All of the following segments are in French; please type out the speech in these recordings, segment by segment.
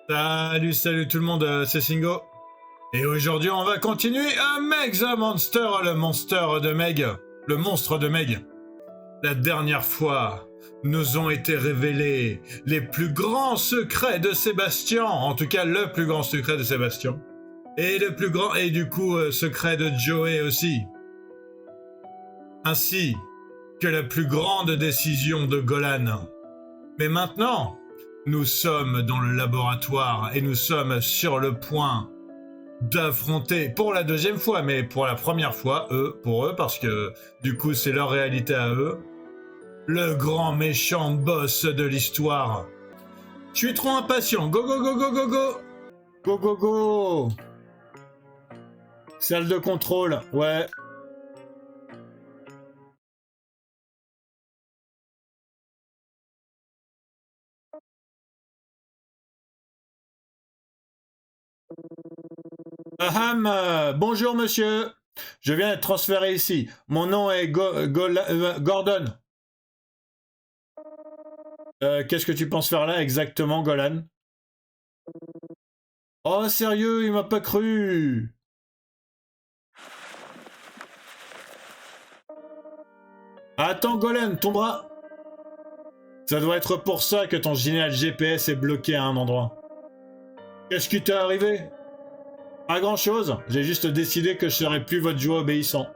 Salut tout le monde, c'est Singo. Et aujourd'hui, on va continuer à Meg the Monster, le monstre de Meg. Le monstre de Meg. La dernière fois, nous ont été révélés les plus grands secrets de Sébastien. En tout cas, le plus grand secret de Sébastien. Et le plus grand, et du coup, secret de Joey aussi. Ainsi que la plus grande décision de Golan. Mais maintenant, nous sommes dans le laboratoire et nous sommes sur le point d'affronter pour la deuxième fois, mais pour la première fois, pour eux, parce que du coup c'est leur réalité à eux, le grand méchant boss de l'histoire. Je suis trop impatient. Go go go go go go. Go go go. Salle de contrôle, ouais. Bonjour monsieur. Je viens d'être transféré ici. Mon nom est Gordon. Qu'est-ce que tu penses faire là exactement, Golan? Oh sérieux, il m'a pas cru. Attends Golan, ton bras. Ça doit être pour ça que ton génial GPS est bloqué à un endroit. Qu'est-ce qui t'est arrivé? Pas grand chose, j'ai juste décidé que je serais plus votre joueur obéissant.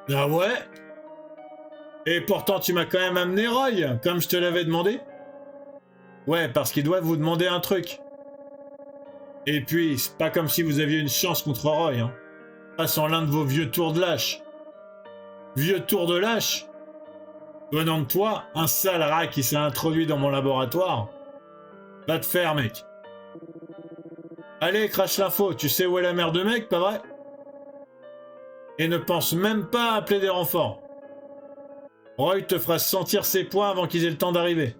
Ah ouais? Et pourtant tu m'as quand même amené Roy, comme je te l'avais demandé. Ouais, parce qu'il doit vous demander un truc. Et puis, c'est pas comme si vous aviez une chance contre Roy, hein. Pas sans l'un de vos vieux tours de lâche. Vieux tours de lâche? Venant de toi, un sale rat qui s'est introduit dans mon laboratoire. Va te faire, mec. Allez, crache l'info, tu sais où est la mère de mec, pas vrai? Et ne pense même pas à appeler des renforts. Roy te fera sentir ses points avant qu'ils aient le temps d'arriver.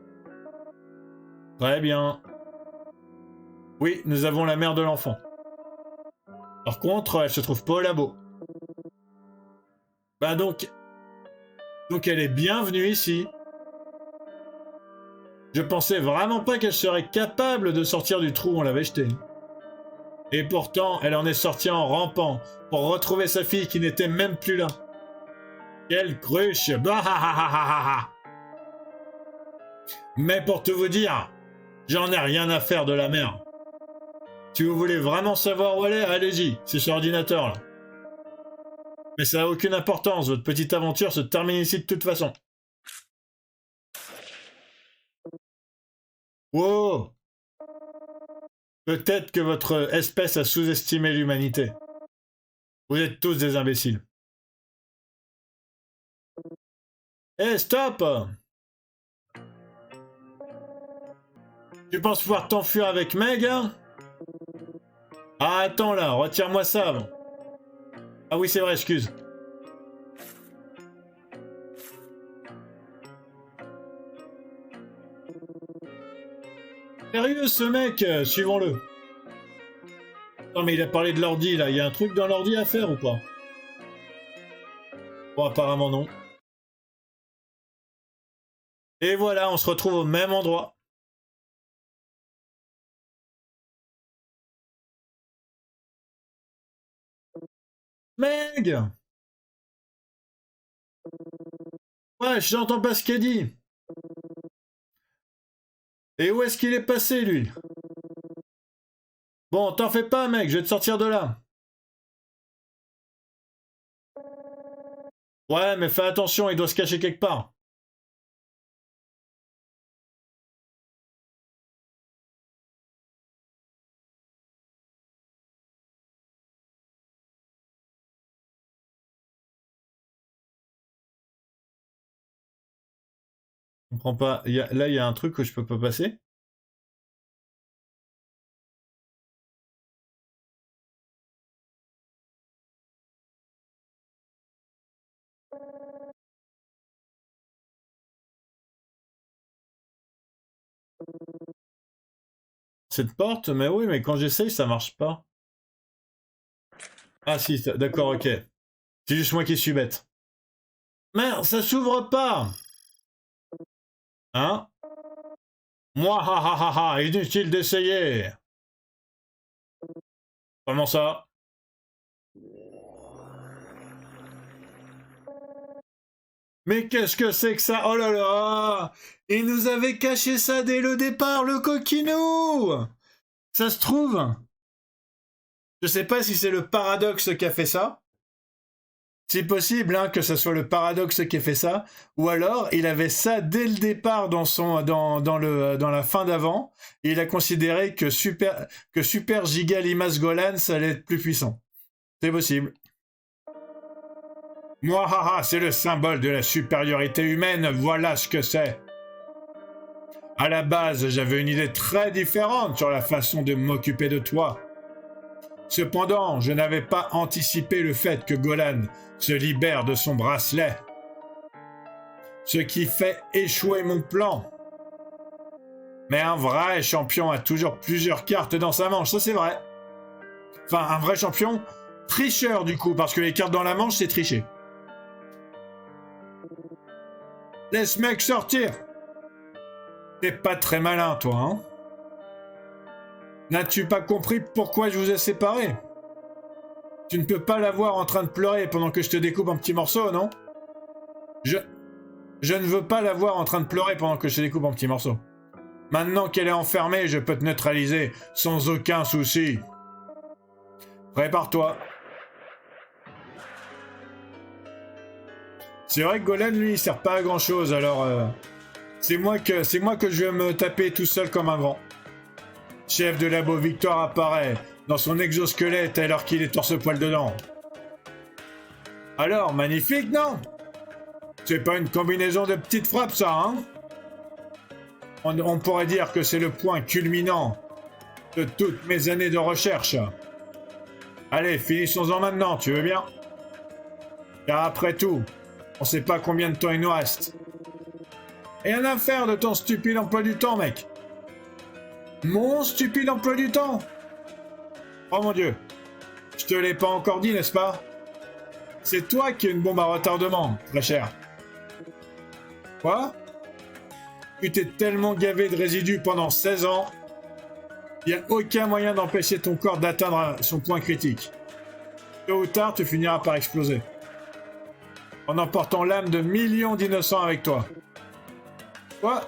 Très bien. Oui, nous avons la mère de l'enfant. Par contre, elle se trouve pas au labo. Bah donc elle est bienvenue ici. Je pensais vraiment pas qu'elle serait capable de sortir du trou où on l'avait jetée. Et pourtant, elle en est sortie en rampant pour retrouver sa fille qui n'était même plus là. Quelle cruche! Mais pour tout vous dire, j'en ai rien à faire de la mère. Si vous voulez vraiment savoir où elle est, allez-y, c'est sur l'ordinateur là. Mais ça n'a aucune importance, votre petite aventure se termine ici de toute façon. Wow! Peut-être que votre espèce a sous-estimé l'humanité. Vous êtes tous des imbéciles. Hé, stop! Tu penses pouvoir t'enfuir avec Meg, hein? Ah, attends là, retire-moi ça avant. Ah oui, c'est vrai, excuse. Sérieux, ce mec, suivons-le. Non, mais il a parlé de l'ordi, là. Il y a un truc dans l'ordi à faire ou pas? Bon, apparemment non. Et voilà, on se retrouve au même endroit. Meg! Ouais, j'entends pas ce qu'il dit. Et où est-ce qu'il est passé, lui? Bon, t'en fais pas, mec, je vais te sortir de là. Ouais, mais fais attention, il doit se cacher quelque part. Je comprends pas. Là, il y a un truc que je peux pas passer. Cette porte, mais oui, mais quand j'essaye, ça marche pas. Ah si, d'accord, ok. C'est juste moi qui suis bête. Merde, ça s'ouvre pas! Hein? Moi, ha ha ha ha, inutile d'essayer. Comment ça? Mais qu'est-ce que c'est que ça? Oh là là! Il nous avait caché ça dès le départ, le coquinou! Ça se trouve? Je sais pas si c'est le paradoxe qui a fait ça. C'est possible hein, que ce soit le paradoxe qui ait fait ça, ou alors il avait ça dès le départ dans la fin d'avant, et il a considéré que Super Giga Limace Golan ça allait être plus puissant. C'est possible. Mouahaha, c'est le symbole de la supériorité humaine, voilà ce que c'est. À la base, j'avais une idée très différente sur la façon de m'occuper de toi. Cependant, je n'avais pas anticipé le fait que Golan se libère de son bracelet. Ce qui fait échouer mon plan. Mais un vrai champion a toujours plusieurs cartes dans sa manche, ça c'est vrai. Enfin, un vrai champion, tricheur du coup, parce que les cartes dans la manche, c'est tricher. Laisse mec sortir. T'es pas très malin, toi, hein? N'as-tu pas compris pourquoi je vous ai séparés? Tu ne peux pas la voir en train de pleurer pendant que je te découpe en petits morceaux, non? Je ne veux pas la voir en train de pleurer pendant que je te découpe en petits morceaux. Maintenant qu'elle est enfermée, je peux te neutraliser sans aucun souci. Prépare-toi. C'est vrai que Golan, lui, il sert pas à grand chose, alors c'est moi que je vais me taper tout seul comme un grand. Chef de labo Victoire apparaît dans son exosquelette alors qu'il est torse-poil dedans. Alors, magnifique, non? C'est pas une combinaison de petites frappes, ça, hein? On pourrait dire que c'est le point culminant de toutes mes années de recherche. Allez, finissons-en maintenant, tu veux bien? Car après tout, on sait pas combien de temps il nous reste. Et rien à faire de ton stupide emploi du temps, mec. Mon stupide emploi du temps. Oh mon Dieu. Je te l'ai pas encore dit, n'est-ce pas? C'est toi qui es une bombe à retardement, très cher. Quoi? Tu t'es tellement gavé de résidus pendant 16 ans, il n'y a aucun moyen d'empêcher ton corps d'atteindre son point critique. Tôt ou tard, tu finiras par exploser. En emportant l'âme de millions d'innocents avec toi. Quoi?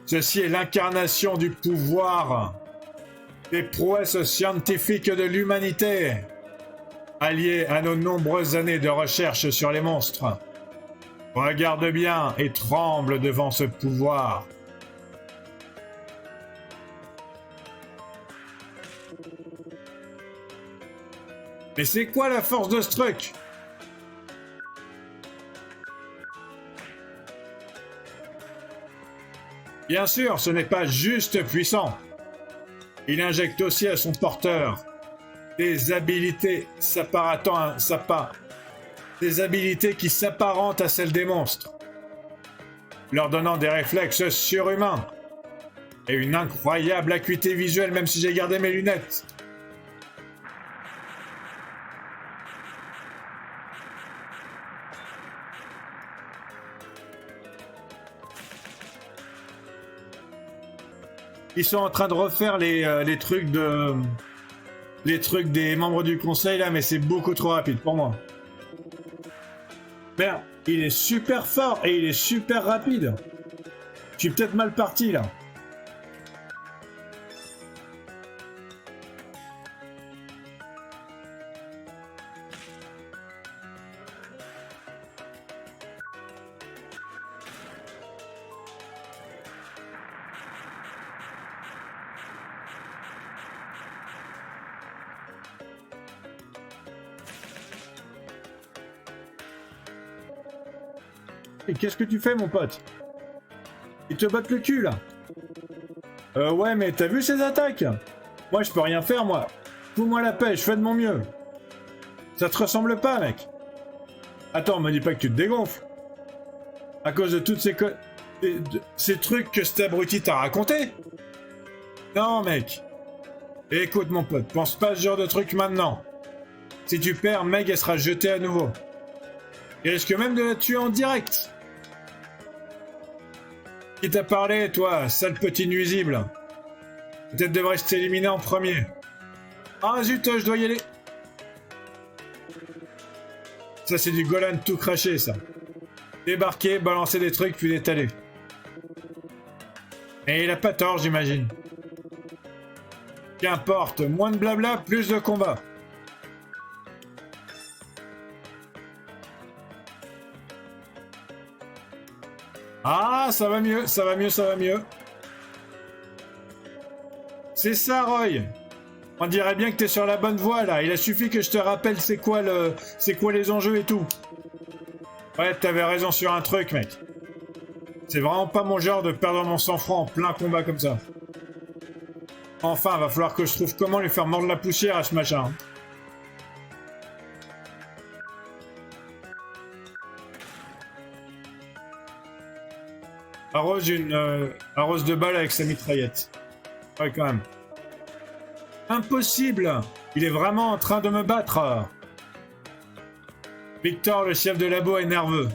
Ceci est l'incarnation du pouvoir, des prouesses scientifiques de l'humanité, alliées à nos nombreuses années de recherche sur les monstres. Regarde bien et tremble devant ce pouvoir. Mais c'est quoi la force de ce truc? Bien sûr, ce n'est pas juste puissant. Il injecte aussi à son porteur des habilités des habilités qui s'apparentent à celles des monstres, leur donnant des réflexes surhumains et une incroyable acuité visuelle même si j'ai gardé mes lunettes. Ils sont en train de refaire les trucs des membres du conseil là, mais c'est beaucoup trop rapide pour moi. Merde, il est super fort et il est super rapide. Je suis peut-être mal parti là. Et qu'est-ce que tu fais, mon pote? Ils te battent le cul, là. Ouais, mais t'as vu ces attaques? Moi, je peux rien faire, moi. Fous-moi la paix, je fais de mon mieux. Ça te ressemble pas, mec. Attends, me dis pas que tu te dégonfles. À cause de toutes ces trucs que cet abruti t'a raconté? Non, mec. Écoute, mon pote, pense pas à ce genre de truc maintenant. Si tu perds, Meg, elle sera jetée à nouveau. Il risque même de la tuer en direct. Qui t'a parlé, toi, sale petit nuisible? Peut-être devrais t'éliminer en premier. Ah zut, je dois y aller. Ça, c'est du Golan tout craché, ça. Débarquer, balancer des trucs, puis l'étaler. Et il a pas tort, j'imagine. Qu'importe, moins de blabla, plus de combat. Ah, ça va mieux, ça va mieux, ça va mieux. C'est ça, Roy. On dirait bien que t'es sur la bonne voie, là. Il a suffi que je te rappelle c'est quoi les enjeux et tout. Ouais, t'avais raison sur un truc, mec. C'est vraiment pas mon genre de perdre mon sang-froid en plein combat comme ça. Enfin, va falloir que je trouve comment lui faire mordre la poussière à ce machin. Arrose de balles avec sa mitraillette. Ouais, quand même. Impossible! Il est vraiment en train de me battre! Victor, le chef de labo, est nerveux.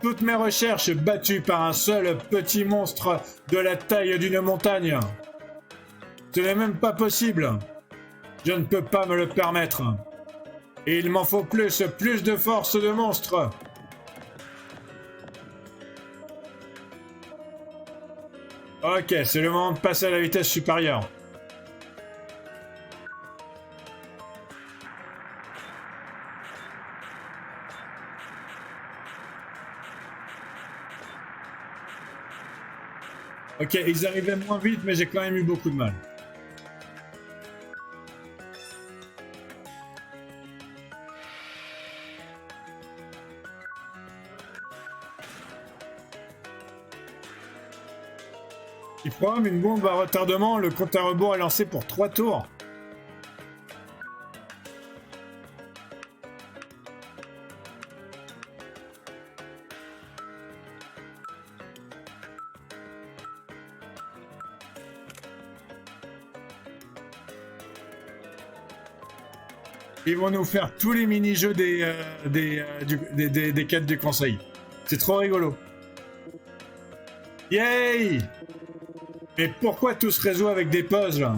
Toutes mes recherches battues par un seul petit monstre de la taille d'une montagne. Ce n'est même pas possible. Je ne peux pas me le permettre. Et il m'en faut plus de force de monstre. Ok, c'est le moment de passer à la vitesse supérieure. Ok, ils arrivaient moins vite, mais j'ai quand même eu beaucoup de mal. Il programme une bombe à retardement, le compte à rebours est lancé pour 3 tours. Ils vont nous faire tous les mini-jeux des quêtes du conseil. C'est trop rigolo. Yay! Mais pourquoi tout se résout avec des pauses, là?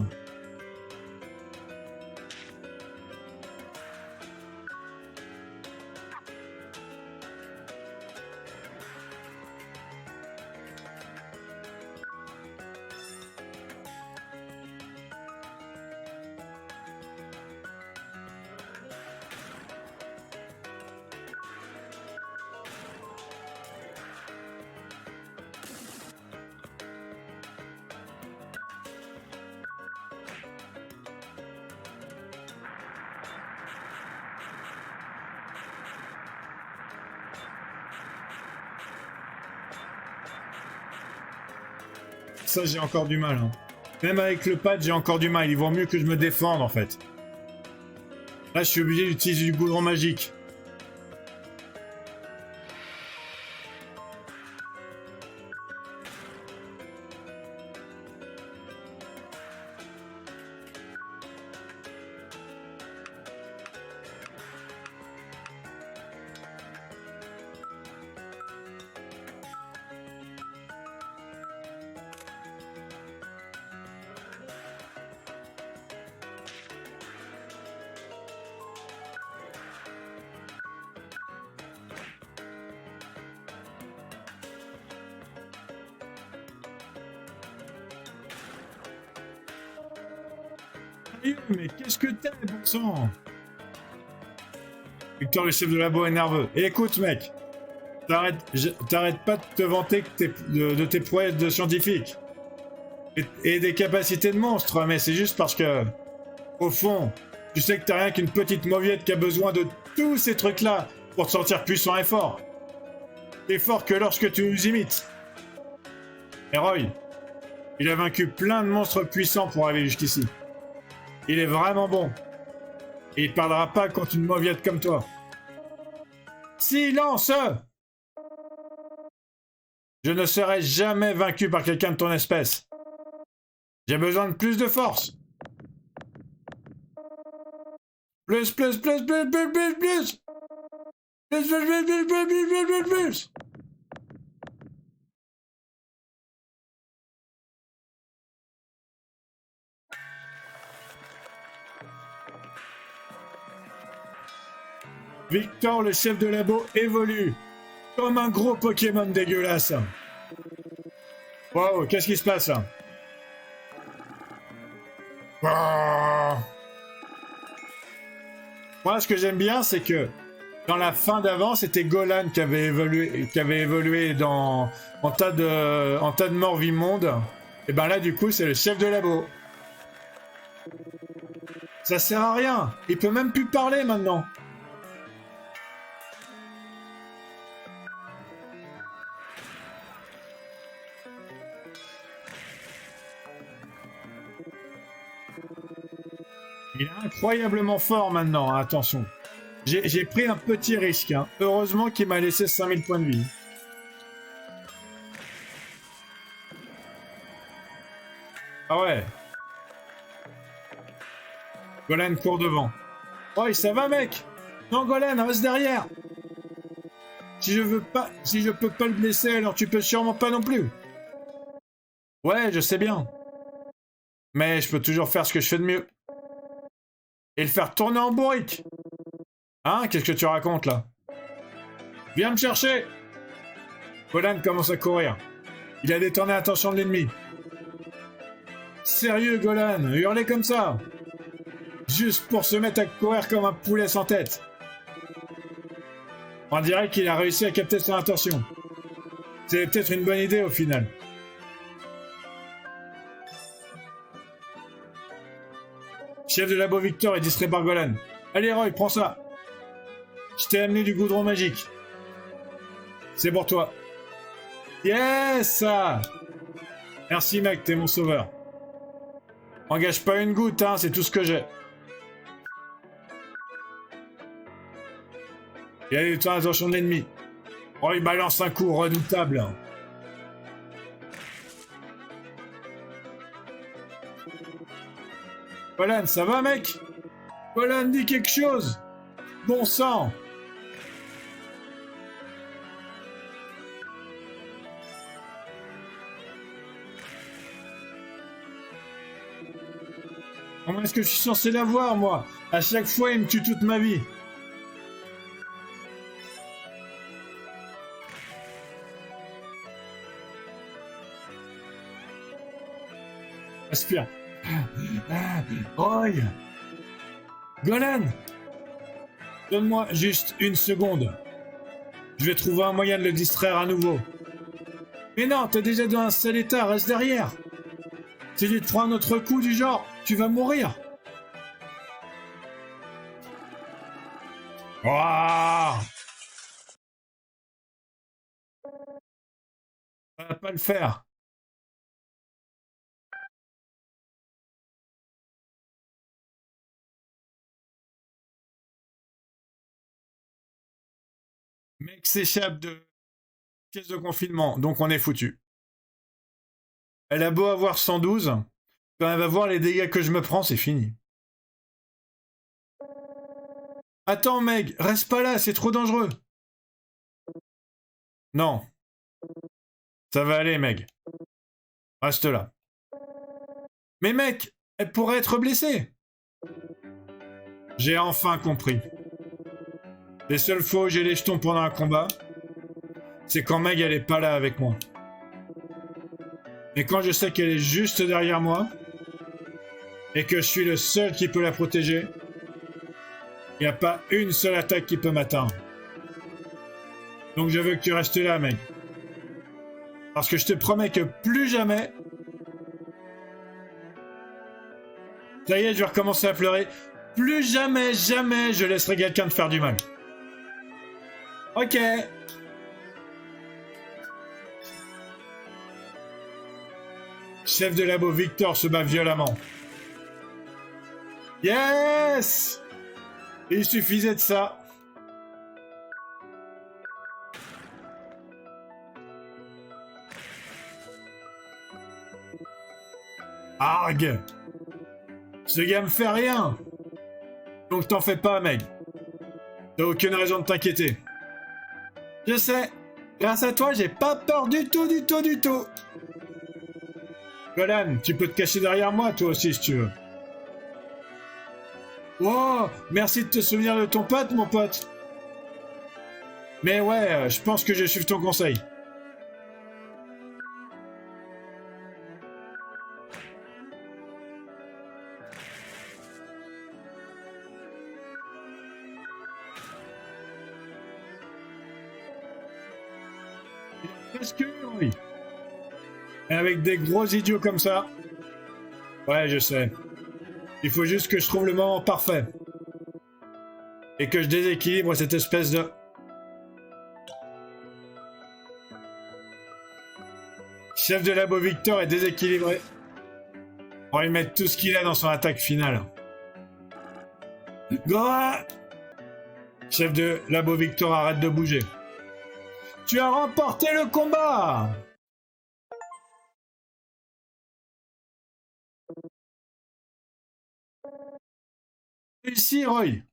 Ça, j'ai encore du mal. Hein. Même avec le pad, j'ai encore du mal. Il vaut mieux que je me défende, en fait. Là, je suis obligé d'utiliser du goudron magique. Mais qu'est-ce que t'es, bon sang? Victor, le chef de labo, est nerveux. Et écoute, mec, t'arrêtes pas de te vanter de tes prouesses de scientifique. Et des capacités de monstre, mais c'est juste parce que, au fond, tu sais que t'as rien qu'une petite mauviette qui a besoin de tous ces trucs-là pour te sentir puissant et fort. T'es fort que lorsque tu nous imites. Et Roy, il a vaincu plein de monstres puissants pour arriver jusqu'ici. Il est vraiment bon. Et il parlera pas contre une mauviette comme toi. Silence! Je ne serai jamais vaincu par quelqu'un de ton espèce. J'ai besoin de plus de force. Plus. Plus. Victor, le chef de labo, évolue comme un gros Pokémon dégueulasse. Wow, qu'est-ce qui se passe là? Moi, ce que j'aime bien, c'est que dans la fin d'avant, c'était Golan qui avait évolué en tas de morts immondes. Et ben là, du coup, c'est le chef de labo. Ça sert à rien. Il peut même plus parler maintenant. Il est incroyablement fort maintenant, hein, attention. J'ai pris un petit risque. Hein. Heureusement qu'il m'a laissé 5000 points de vie. Ah ouais. Golan court devant. Oh, ça va, mec? Non, Golan, reste derrière. Si je peux pas le blesser, alors tu peux sûrement pas non plus. Ouais, je sais bien. Mais je peux toujours faire ce que je fais de mieux. Et le faire tourner en bourrique. Hein? Qu'est-ce que tu racontes, là? Viens me chercher! Golan commence à courir. Il a détourné l'attention de l'ennemi. Sérieux, Golan, hurler comme ça? Juste pour se mettre à courir comme un poulet sans tête. On dirait qu'il a réussi à capter son attention. C'est peut-être une bonne idée au final. Chef de labo Victor est distrait par Golan. Allez Roy, prends ça. Je t'ai amené du goudron magique. C'est pour toi. Yes! Merci mec, t'es mon sauveur. Engage pas une goutte, hein, c'est tout ce que j'ai. Il a eu temps attention de l'ennemi. Oh, il balance un coup redoutable. Golan, ça va mec? Golan, dis quelque chose. Bon sang. Comment est-ce que je suis censé l'avoir, moi? À chaque fois, il me tue toute ma vie. Aspire. Roy! Golan! Donne-moi juste une seconde. Je vais trouver un moyen de le distraire à nouveau. Mais non, t'es déjà dans un sale état, reste derrière. Si tu te prends un autre coup du genre, tu vas mourir. Ouah! Ça va pas le faire. Mec s'échappe de pièce de confinement, donc on est foutu. Elle a beau avoir 112, quand elle va voir les dégâts que je me prends, c'est fini. Attends, Meg, reste pas là, c'est trop dangereux. Non. Ça va aller, Meg. Reste là. Mais mec, elle pourrait être blessée. J'ai enfin compris. Les seules fois où j'ai les jetons pendant un combat, c'est quand Meg elle est pas là avec moi. Mais quand je sais qu'elle est juste derrière moi, et que je suis le seul qui peut la protéger, il n'y a pas une seule attaque qui peut m'atteindre. Donc je veux que tu restes là, Meg. Parce que je te promets que plus jamais... Ça y est, je vais recommencer à pleurer. Plus jamais, jamais je laisserai quelqu'un te faire du mal. Ok. Chef de labo Victor se bat violemment. Yes! Il suffisait de ça. Argue! Ce gars me fait rien! Donc t'en fais pas, mec. T'as aucune raison de t'inquiéter. Je sais. Grâce à toi, j'ai pas peur du tout, du tout, du tout. Golan, tu peux te cacher derrière moi, toi aussi, si tu veux. Oh, merci de te souvenir de ton pote, mon pote. Mais ouais, je pense que je vais suivre ton conseil. Presque, oui. Et avec des gros idiots comme ça. Ouais, je sais. Il faut juste que je trouve le moment parfait. Et que je déséquilibre cette espèce de... Chef de labo Victor est déséquilibré. On va lui mettre tout ce qu'il a dans son attaque finale. Goa! Chef de labo Victor, arrête de bouger. Tu as remporté le combat! Ici, Roy.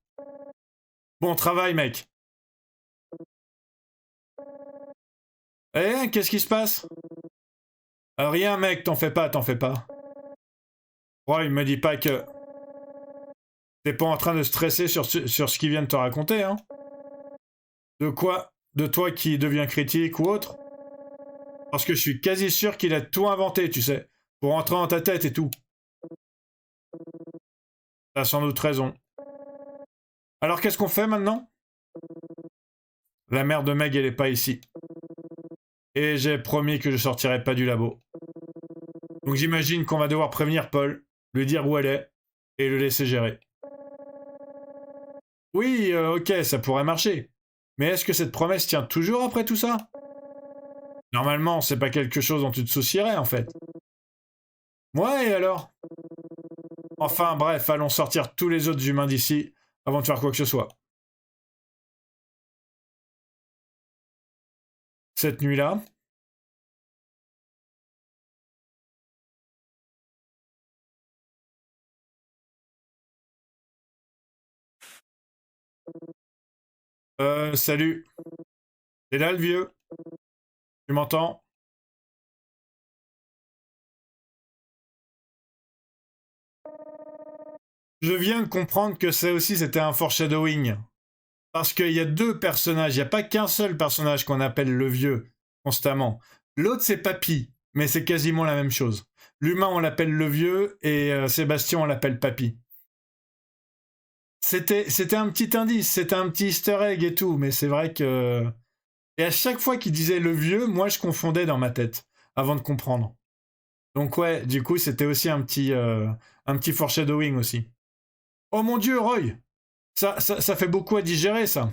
Bon travail, mec. Eh, qu'est-ce qui se passe? Rien, mec, t'en fais pas, t'en fais pas. Roy, me dis pas que... T'es pas en train de stresser sur ce qu'il vient de te raconter, hein? De quoi? De toi qui deviens critique ou autre? Parce que je suis quasi sûr qu'il a tout inventé, tu sais. Pour entrer dans ta tête et tout. T'as sans doute raison. Alors qu'est-ce qu'on fait maintenant? La mère de Meg, elle est pas ici. Et j'ai promis que je sortirai pas du labo. Donc j'imagine qu'on va devoir prévenir Paul, lui dire où elle est, et le laisser gérer. Oui, ok, ça pourrait marcher. Mais est-ce que cette promesse tient toujours après tout ça? Normalement, c'est pas quelque chose dont tu te soucierais, en fait. Ouais, et alors? Enfin, bref, allons sortir tous les autres humains d'ici, avant de faire quoi que ce soit. Cette nuit-là... Salut. T'es là, le vieux? Tu m'entends? Je viens de comprendre que ça aussi, c'était un foreshadowing. Parce qu'il y a deux personnages, il n'y a pas qu'un seul personnage qu'on appelle le vieux, constamment. L'autre, c'est Papy, mais c'est quasiment la même chose. L'humain, on l'appelle le vieux, et Sébastien, on l'appelle Papy. C'était un petit indice, c'était un petit easter egg et tout, mais c'est vrai que... Et à chaque fois qu'il disait le vieux, moi, je confondais dans ma tête, avant de comprendre. Donc ouais, du coup, c'était aussi un petit foreshadowing aussi. Oh mon Dieu, Roy! Ça fait beaucoup à digérer, ça.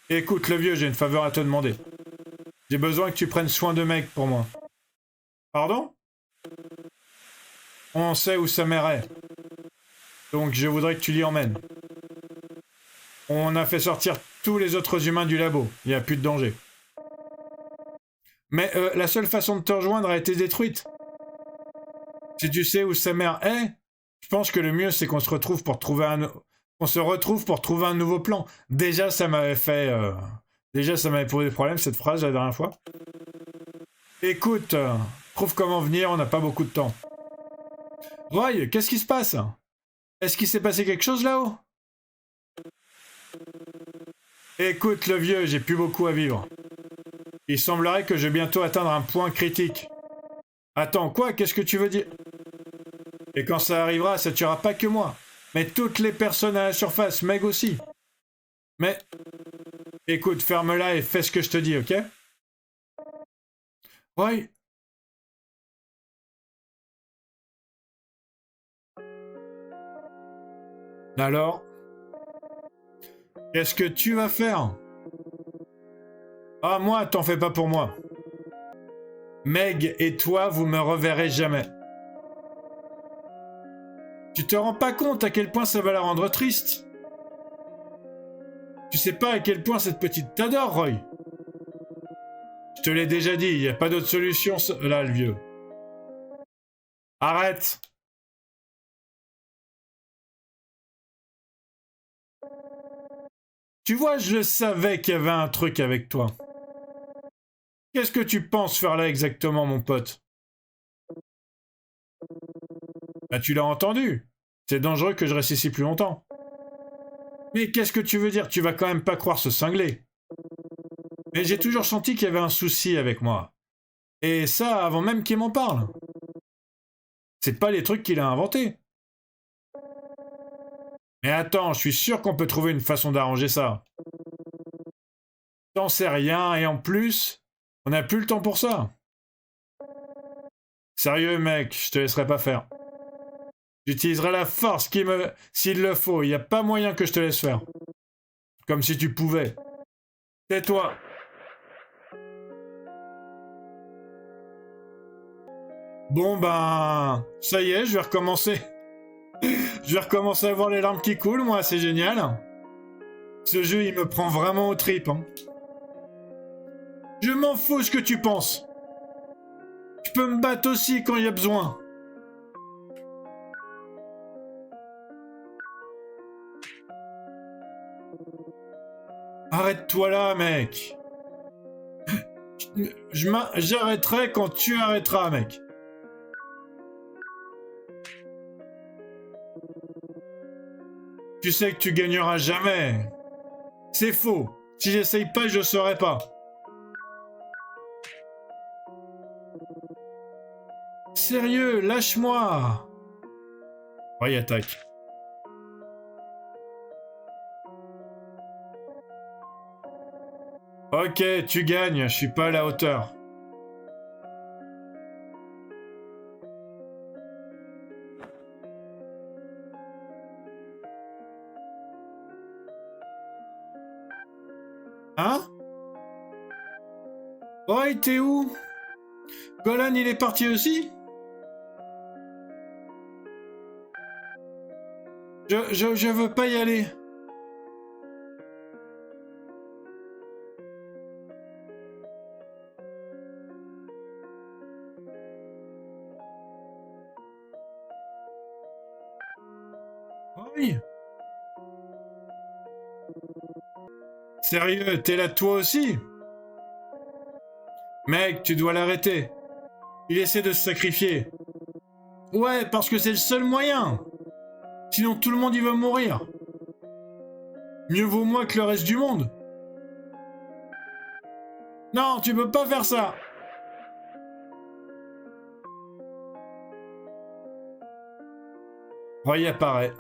Écoute, le vieux, j'ai une faveur à te demander. J'ai besoin que tu prennes soin de Meg pour moi. Pardon? On sait où sa mère est. Donc je voudrais que tu l'y emmènes. On a fait sortir tous les autres humains du labo. Il n'y a plus de danger. Mais la seule façon de te rejoindre a été détruite. Si tu sais où sa mère est, je pense que le mieux c'est qu'on se retrouve pour trouver un nouveau plan. Déjà ça m'avait fait... Déjà ça m'avait posé des problèmes cette phrase la dernière fois. Écoute, trouve comment venir, on n'a pas beaucoup de temps. Roy, qu'est-ce qui se passe? Est-ce qu'il s'est passé quelque chose là-haut? Écoute le vieux, j'ai plus beaucoup à vivre. Il semblerait que je vais bientôt atteindre un point critique. Attends, quoi? Qu'est-ce que tu veux dire? Et quand ça arrivera, ça tuera pas que moi, mais toutes les personnes à la surface, Meg aussi. Mais... Écoute, ferme-la et fais ce que je te dis, ok? Oui. Alors? Qu'est-ce que tu vas faire? Ah, moi, t'en fais pas pour moi. Meg et toi, vous me reverrez jamais. Tu te rends pas compte à quel point ça va la rendre triste? Tu sais pas à quel point cette petite t'adore, Roy. Je te l'ai déjà dit, il n'y a pas d'autre solution là, le vieux. Arrête! Tu vois, je le savais qu'il y avait un truc avec toi. Qu'est-ce que tu penses faire là exactement, mon pote? Bah, tu l'as entendu. C'est dangereux que je reste ici plus longtemps. Mais qu'est-ce que tu veux dire? Tu vas quand même pas croire ce cinglé. Mais j'ai toujours senti qu'il y avait un souci avec moi. Et ça, avant même qu'il m'en parle. C'est pas les trucs qu'il a inventés. Mais attends, je suis sûr qu'on peut trouver une façon d'arranger ça. T'en sais rien, et en plus, on n'a plus le temps pour ça. Sérieux, mec, je te laisserai pas faire. J'utiliserai la force s'il le faut, il n'y a pas moyen que je te laisse faire. Comme si tu pouvais. Tais-toi. Bon ben, ça y est, je vais recommencer. Je vais recommencer à voir les larmes qui coulent, moi, c'est génial. Ce jeu, il me prend vraiment aux tripes. Hein. Je m'en fous ce que tu penses. Je peux me battre aussi quand il y a besoin. Arrête-toi là, mec. J'arrêterai quand tu arrêteras, mec. Tu sais que tu gagneras jamais. C'est faux. Si j'essaye pas, je saurais pas. Sérieux, lâche-moi. Ouais, attaque. Ok, tu gagnes, je suis pas à la hauteur. Hein? Roy, t'es où? Golan, il est parti aussi? Je veux pas y aller. Roy? Sérieux, t'es là toi aussi? Mec, tu dois l'arrêter. Il essaie de se sacrifier. Ouais, parce que c'est le seul moyen. Sinon tout le monde y va mourir. Mieux vaut moi que le reste du monde. Non, tu peux pas faire ça. Roy apparaît.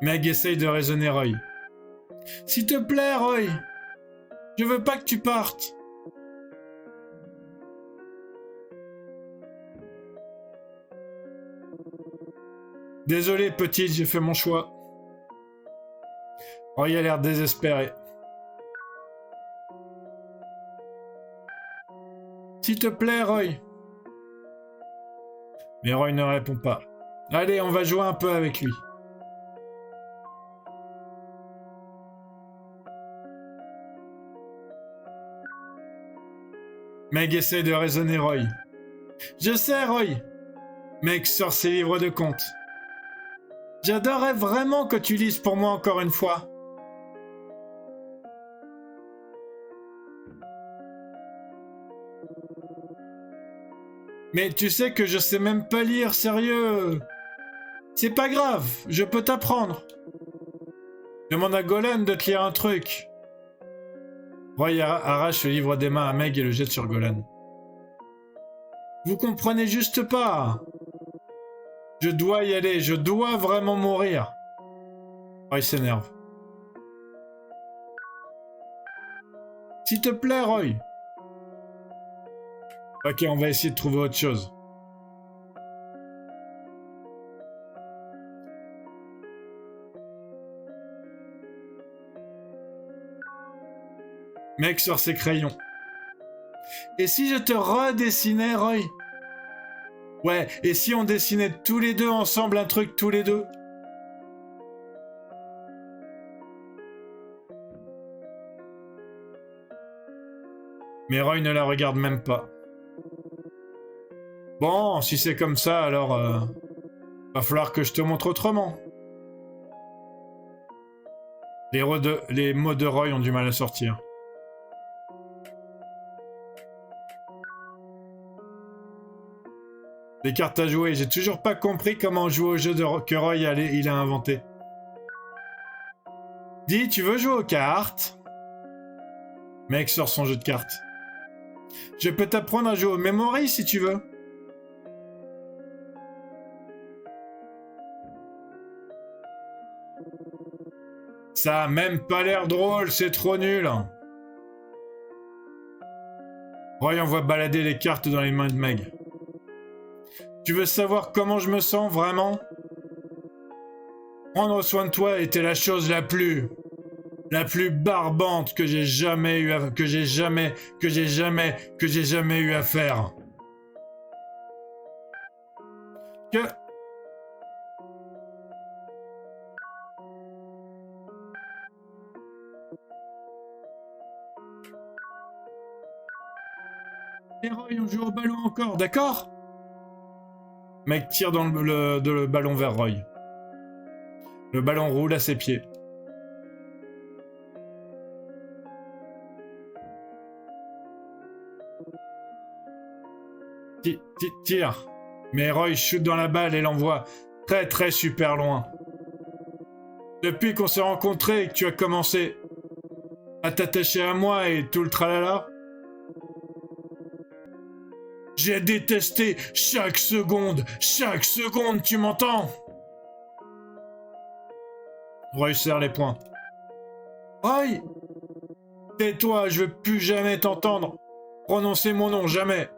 Meg essaye de raisonner Roy. S'il te plaît, Roy. Je veux pas que tu partes. Désolé, petite, j'ai fait mon choix. Roy a l'air désespéré. S'il te plaît, Roy. Mais Roy ne répond pas. Allez, on va jouer un peu avec lui. Meg essaie de raisonner Roy. Je sais, Roy. Meg sort ses livres de contes. J'adorerais vraiment que tu lises pour moi encore une fois. Mais tu sais que je sais même pas lire, sérieux. C'est pas grave, je peux t'apprendre. Demande à Golan de te lire un truc. Roy arrache le livre des mains à Meg et le jette sur Golan. Vous comprenez juste pas. Je dois y aller, je dois vraiment mourir. Roy s'énerve. S'il te plaît, Roy. Ok, on va essayer de trouver autre chose. Mec sort ses crayons. Et si je te redessinais, Roy? Ouais, et si on dessinait tous les deux ensemble un truc tous les deux? Mais Roy ne la regarde même pas. Bon, si c'est comme ça, alors... va falloir que je te montre autrement. Les mots de Roy ont du mal à sortir. Des cartes à jouer. J'ai toujours pas compris comment jouer au jeu que Roy il a inventé. Dis, tu veux jouer aux cartes? Mec sort son jeu de cartes. Je peux t'apprendre à jouer au Memory si tu veux. Ça a même pas l'air drôle, c'est trop nul. Roy envoie balader les cartes dans les mains de Meg. Tu veux savoir comment je me sens vraiment? Prendre soin de toi était la chose la plus barbante que j'ai jamais eu à faire. Et Roy, on joue au ballon encore, d'accord? Mec tire dans le ballon vers Roy. Le ballon roule à ses pieds. Tire. Mais Roy chute dans la balle et l'envoie très très super loin. Depuis qu'on s'est rencontrés et que tu as commencé à t'attacher à moi et tout le tralala, j'ai détesté chaque seconde, tu m'entends? Roy serre les poings. Roy! Tais-toi, je veux plus jamais t'entendre prononcer mon nom, jamais.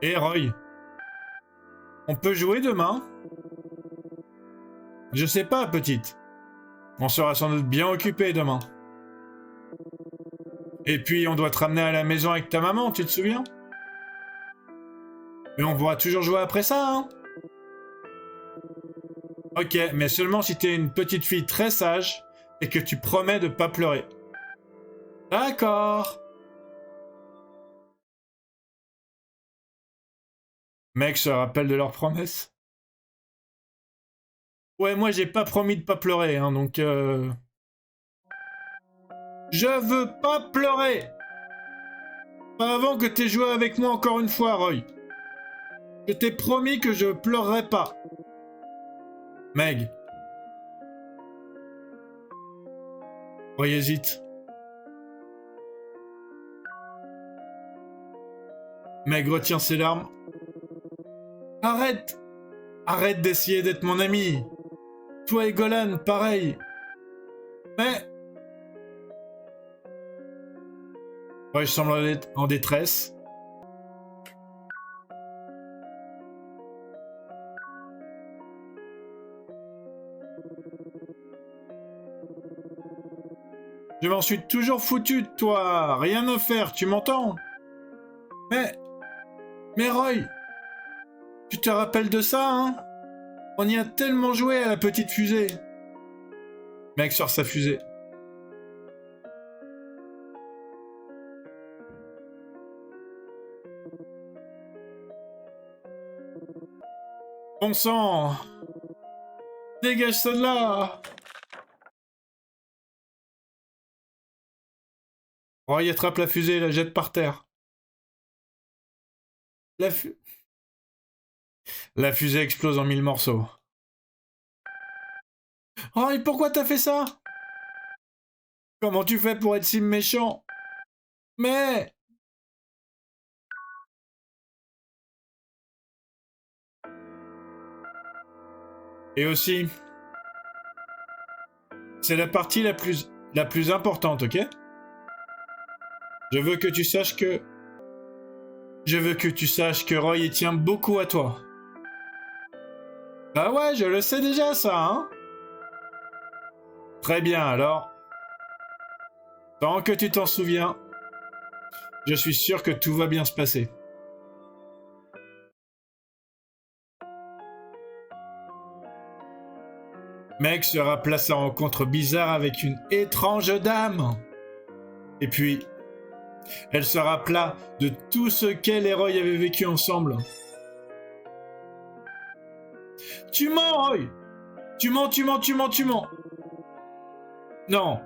Et Roy, on peut jouer demain? Je sais pas, petite. On sera sans doute bien occupé demain. Et puis, on doit te ramener à la maison avec ta maman, tu te souviens? Mais on pourra toujours jouer après ça, hein? Ok, mais seulement si t'es une petite fille très sage et que tu promets de pas pleurer. D'accord. Mec se rappelle de leur promesse. Ouais, moi j'ai pas promis de pas pleurer, hein, donc Je veux pas pleurer! Pas avant que t'aies joué avec moi encore une fois, Roy. Je t'ai promis que je pleurerais pas. Meg. Roy hésite. Meg retient ses larmes. Arrête! Arrête d'essayer d'être mon ami. Toi et Golan, pareil. Mais... Roy semble être en détresse. Je m'en suis toujours foutu de toi. Rien à faire, tu m'entends? Mais Roy, tu te rappelles de ça, hein? On y a tellement joué à la petite fusée. Mec sort sa fusée. Bon sang! Dégage ça de là! Roy attrape la fusée et la jette par terre. La fusée explose en 1000 morceaux. Roy, pourquoi t'as fait ça? Comment tu fais pour être si méchant? Mais... Et aussi... C'est la partie la plus importante, ok? Je veux que tu saches que Roy y tient beaucoup à toi. Bah ouais, je le sais déjà ça, hein? Très bien, alors. Tant que tu t'en souviens, je suis sûr que tout va bien se passer. Meg se rappela sa rencontre bizarre avec une étrange dame. Et puis, Elle se rappela de tout ce qu'elle et Roy avaient vécu ensemble. Tu mens, Roy! Tu mens, tu mens, tu mens, tu mens! Non,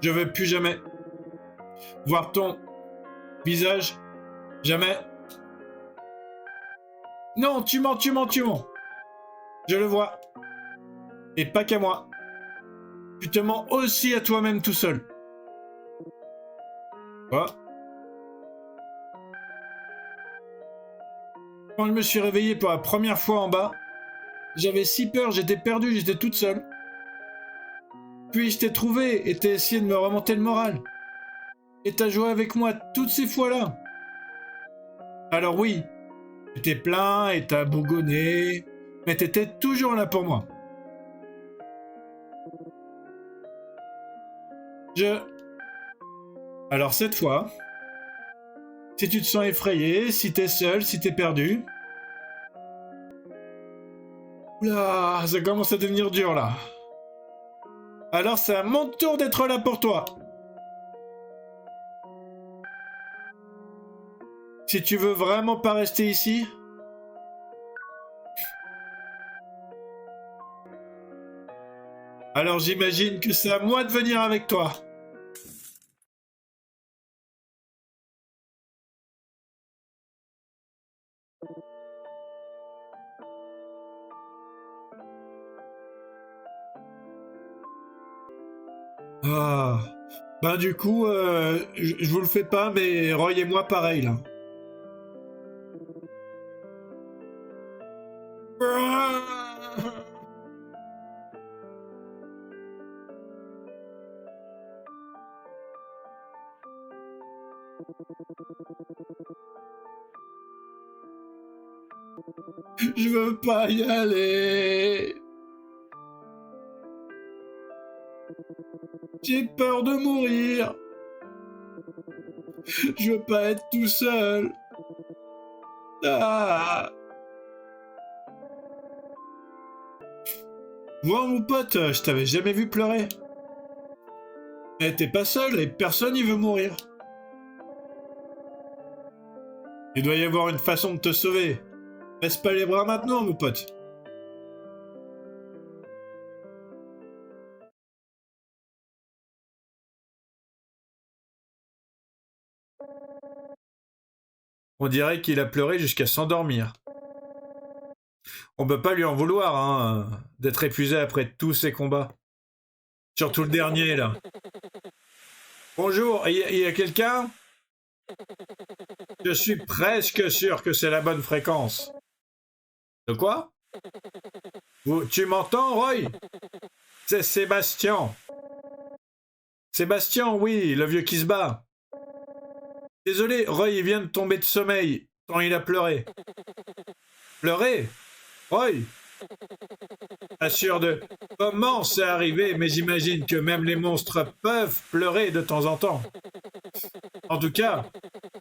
je veux plus jamais voir ton visage. Jamais. Non, tu mens, tu mens, tu mens. Je le vois. Et pas qu'à moi. Tu te mens aussi à toi-même tout seul. Quoi? Quand je me suis réveillé pour la première fois en bas, j'avais si peur, j'étais perdu, j'étais toute seule. Puis je t'ai trouvé et t'as essayé de me remonter le moral. Et t'as joué avec moi toutes ces fois-là. Alors oui, tu t'es plaint et t'as bougonné, mais t'étais toujours là pour moi. Alors cette fois, si tu te sens effrayé, si t'es seul, si t'es perdu... Oula, ça commence à devenir dur là. Alors c'est à mon tour d'être là pour toi. Si tu veux vraiment pas rester ici... Alors j'imagine que c'est à moi de venir avec toi. Ah... Ben du coup, je vous le fais pas, mais Roy et moi pareil là. Je veux pas y aller. J'ai peur de mourir. Je veux pas être tout seul. Ah. Moi, mon pote, je t'avais jamais vu pleurer. Mais t'es pas seul et personne y veut mourir. Il doit y avoir une façon de te sauver. Baisse pas les bras maintenant, mon pote. On dirait qu'il a pleuré jusqu'à s'endormir. On peut pas lui en vouloir, hein, d'être épuisé après tous ces combats. Surtout le dernier, là. Bonjour, il y a quelqu'un? Je suis presque sûr que c'est la bonne fréquence. De quoi? Tu m'entends, Roy? C'est Sébastien. Sébastien, oui, le vieux qui se bat. Désolé, Roy, il vient de tomber de sommeil quand il a pleuré. Pleuré? Roy? Assure de... Comment c'est arrivé? Mais j'imagine que même les monstres peuvent pleurer de temps en temps. En tout cas,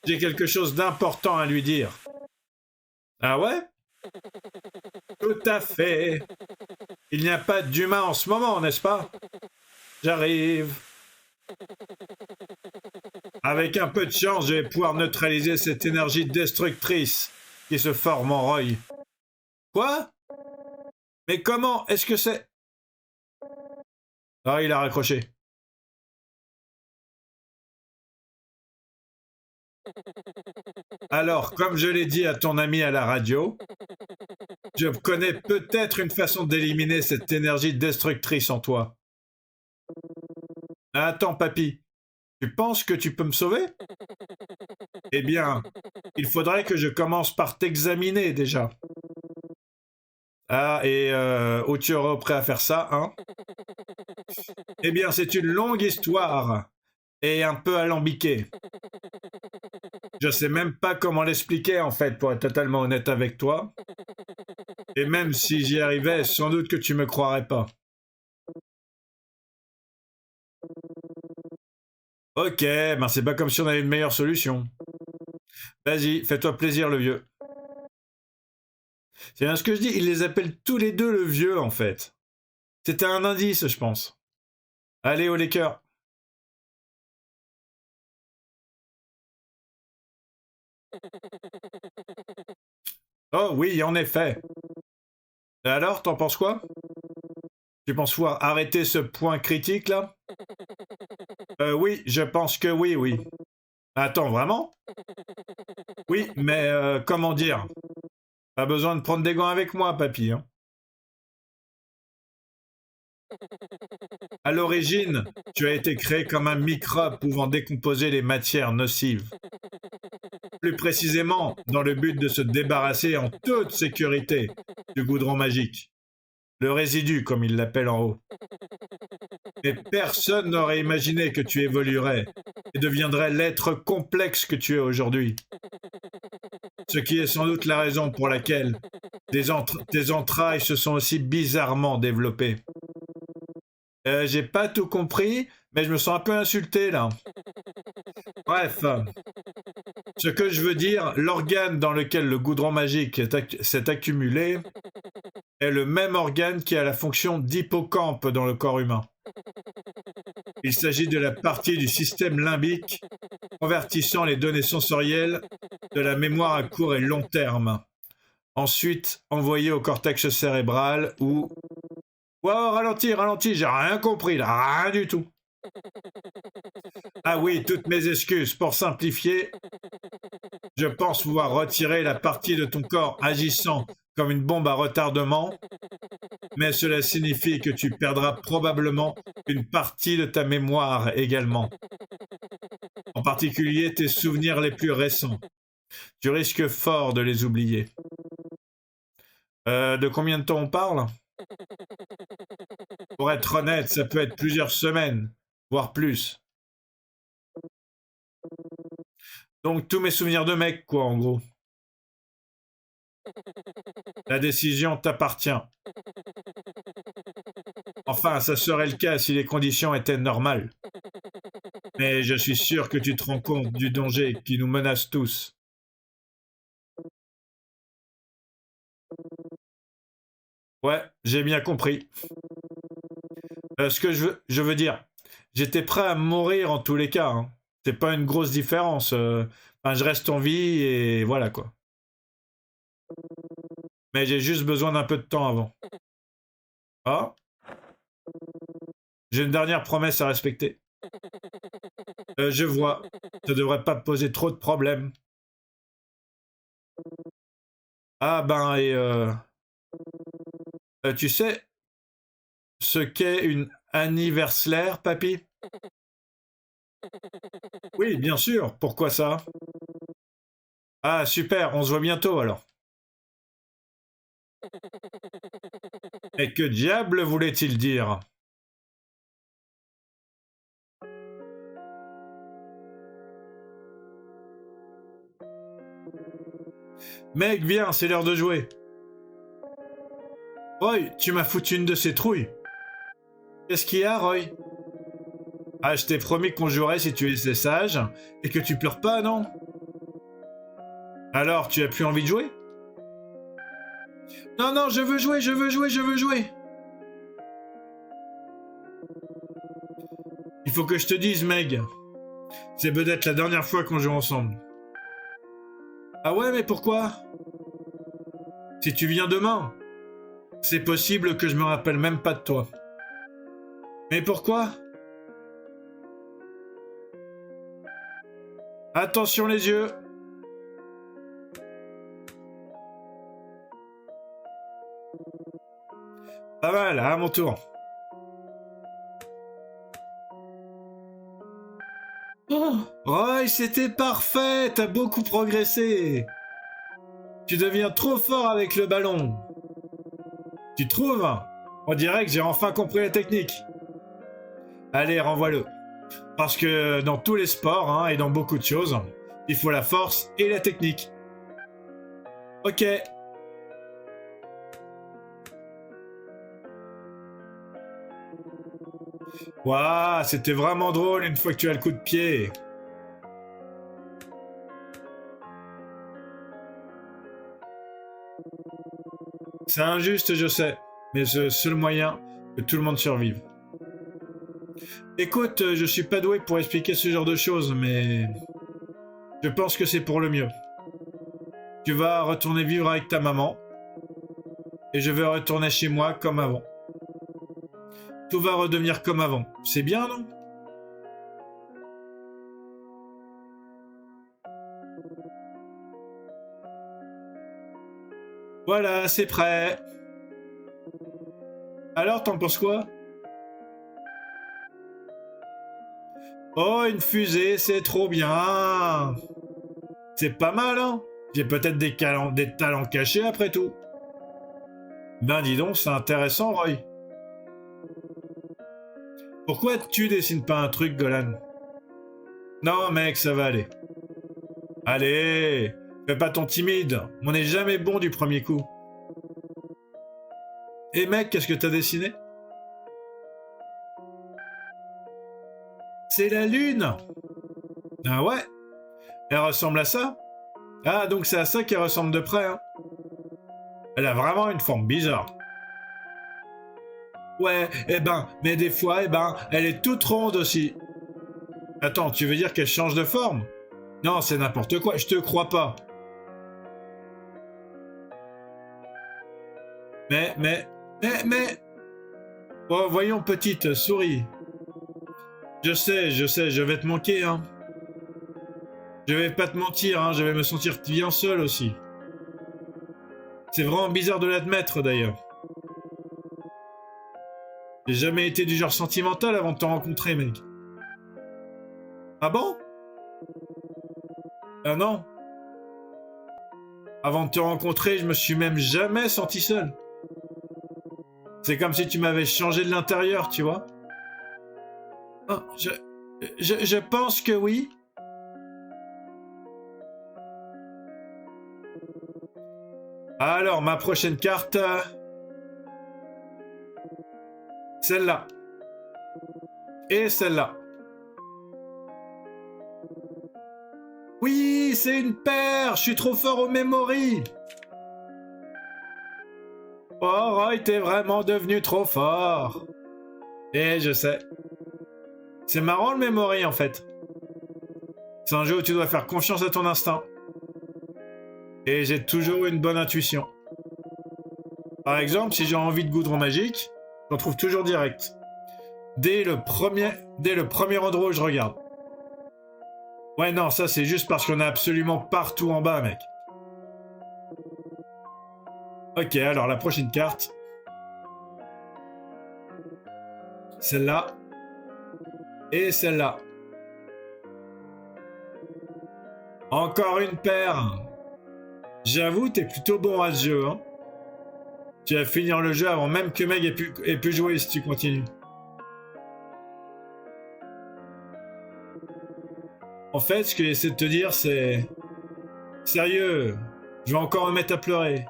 j'ai quelque chose d'important à lui dire. Ah ouais? Tout à fait. Il n'y a pas d'humain en ce moment, n'est-ce pas? J'arrive. Avec un peu de chance, je vais pouvoir neutraliser cette énergie destructrice qui se forme en Roy. Quoi? Mais comment? Est-ce que c'est... Ah, il a raccroché. Alors, comme je l'ai dit à ton ami à la radio, je connais peut-être une façon d'éliminer cette énergie destructrice en toi. Attends, papy, tu penses que tu peux me sauver? Eh bien, il faudrait que je commence par t'examiner déjà. Ah, et où tu aurais prêt à faire ça, hein? Eh bien, c'est une longue histoire et un peu alambiquée. Je sais même pas comment l'expliquer en fait, pour être totalement honnête avec toi. Et même si j'y arrivais, sans doute que tu me croirais pas. Ok, ben c'est pas comme si on avait une meilleure solution. Vas-y, fais-toi plaisir le vieux. C'est bien ce que je dis, ils les appellent tous les deux le vieux en fait. C'était un indice, je pense. Allez, au Lakers. Oh oui, en effet. Et alors, t'en penses quoi? Tu penses pouvoir arrêter ce point critique là? Oui, je pense que oui, oui. Attends, vraiment? Oui, mais comment dire? Pas besoin de prendre des gants avec moi, papy. Hein. À l'origine, tu as été créé comme un microbe pouvant décomposer les matières nocives. Plus précisément, dans le but de se débarrasser en toute sécurité du goudron magique. Le résidu, comme ils l'appellent en haut. Mais personne n'aurait imaginé que tu évoluerais et deviendrais l'être complexe que tu es aujourd'hui. Ce qui est sans doute la raison pour laquelle tes entrailles se sont aussi bizarrement développées. J'ai pas tout compris, mais je me sens un peu insulté là. Bref, ce que je veux dire, l'organe dans lequel le goudron magique s'est accumulé est le même organe qui a la fonction d'hippocampe dans le corps humain. Il s'agit de la partie du système limbique convertissant les données sensorielles de la mémoire à court et long terme. Ensuite, envoyée au cortex cérébral où... Wow, ralentis, j'ai rien compris là, rien du tout. Ah oui, toutes mes excuses. Pour simplifier, je pense pouvoir retirer la partie de ton corps agissant comme une bombe à retardement, mais cela signifie que tu perdras probablement une partie de ta mémoire également. En particulier tes souvenirs les plus récents. Tu risques fort de les oublier. De combien de temps on parle? Pour être honnête, ça peut être plusieurs semaines, voire plus. Donc tous mes souvenirs de mec, quoi, en gros. La décision t'appartient. Enfin, ça serait le cas si les conditions étaient normales. Mais je suis sûr que tu te rends compte du danger qui nous menace tous. Ouais, j'ai bien compris. Ce que je veux dire, j'étais prêt à mourir en tous les cas. Hein. C'est pas une grosse différence. Enfin, je reste en vie et voilà quoi. Mais j'ai juste besoin d'un peu de temps avant. Ah, j'ai une dernière promesse à respecter. Je vois. Ça devrait pas me poser trop de problèmes. Ah ben et tu sais ce qu'est une anniversaire, papy? Oui, bien sûr. Pourquoi ça? Ah super, on se voit bientôt alors. Et que diable voulait-il dire? Mec, viens, c'est l'heure de jouer. Roy, tu m'as foutu une de ces trouilles. Qu'est-ce qu'il y a, Roy? Ah, je t'ai promis qu'on jouerait si tu étais sage et que tu pleures pas, non? Alors, tu as plus envie de jouer? Non, non, je veux jouer, je veux jouer, je veux jouer. Il faut que je te dise, Meg. C'est peut-être la dernière fois qu'on joue ensemble. Ah ouais, mais pourquoi? Si tu viens demain, c'est possible que je me rappelle même pas de toi. Mais pourquoi? Attention les yeux. Pas mal, à mon tour. Oh, Roy, c'était parfait, t'as beaucoup progressé. Tu deviens trop fort avec le ballon. Tu trouves? On dirait que j'ai enfin compris la technique. Allez, renvoie-le. Parce que dans tous les sports, hein, et dans beaucoup de choses, il faut la force et la technique. Ok. Waouh, c'était vraiment drôle une fois que tu as le coup de pied. C'est injuste, je sais, mais c'est le seul moyen que tout le monde survive. Écoute, je suis pas doué pour expliquer ce genre de choses, mais je pense que c'est pour le mieux. Tu vas retourner vivre avec ta maman. Et je vais retourner chez moi comme avant. Tout va redevenir comme avant. C'est bien, non? Voilà, c'est prêt. Alors, t'en penses quoi? Oh, une fusée, c'est trop bien. C'est pas mal, hein? J'ai peut-être des talents cachés après tout. Ben dis donc, c'est intéressant, Roy. Pourquoi tu dessines pas un truc, Golan? Non, mec, ça va aller. Allez, fais pas ton timide. On n'est jamais bon du premier coup. Et mec, qu'est-ce que t'as dessiné? C'est la lune. Ah ouais? Elle ressemble à ça? Ah, donc c'est à ça qu'elle ressemble de près, hein? Elle a vraiment une forme bizarre. Ouais, mais des fois, elle est toute ronde aussi. Attends, tu veux dire qu'elle change de forme? Non, c'est n'importe quoi, je te crois pas. Mais... Oh, voyons, petite, souris. Je sais, je vais te manquer, hein. Je vais pas te mentir, hein, je vais me sentir bien seul aussi. C'est vraiment bizarre de l'admettre, d'ailleurs. J'ai jamais été du genre sentimental avant de te rencontrer, mec. Ah bon? Ah non. Avant de te rencontrer, je me suis même jamais senti seul. C'est comme si tu m'avais changé de l'intérieur, tu vois. Oh, je pense que oui. Alors, ma prochaine carte... celle-là. Et celle-là. Oui, c'est une paire. Je suis trop fort au memory. Oh, Roy, t'es vraiment devenu trop fort. Et je sais. C'est marrant le memory, en fait. C'est un jeu où tu dois faire confiance à ton instinct. Et j'ai toujours une bonne intuition. Par exemple, si j'ai envie de goudron magique, j'en trouve toujours direct. Dès le premier endroit où je regarde. Ouais, non, ça c'est juste parce qu'on est absolument partout en bas, mec. Ok, alors la prochaine carte. Celle-là. Et celle-là. Encore une paire. J'avoue, t'es plutôt bon à ce jeu, hein. Tu vas finir le jeu avant même que Meg ait pu jouer si tu continues. En fait, ce que j'essaie de te dire, c'est... Sérieux, je vais encore me mettre à pleurer.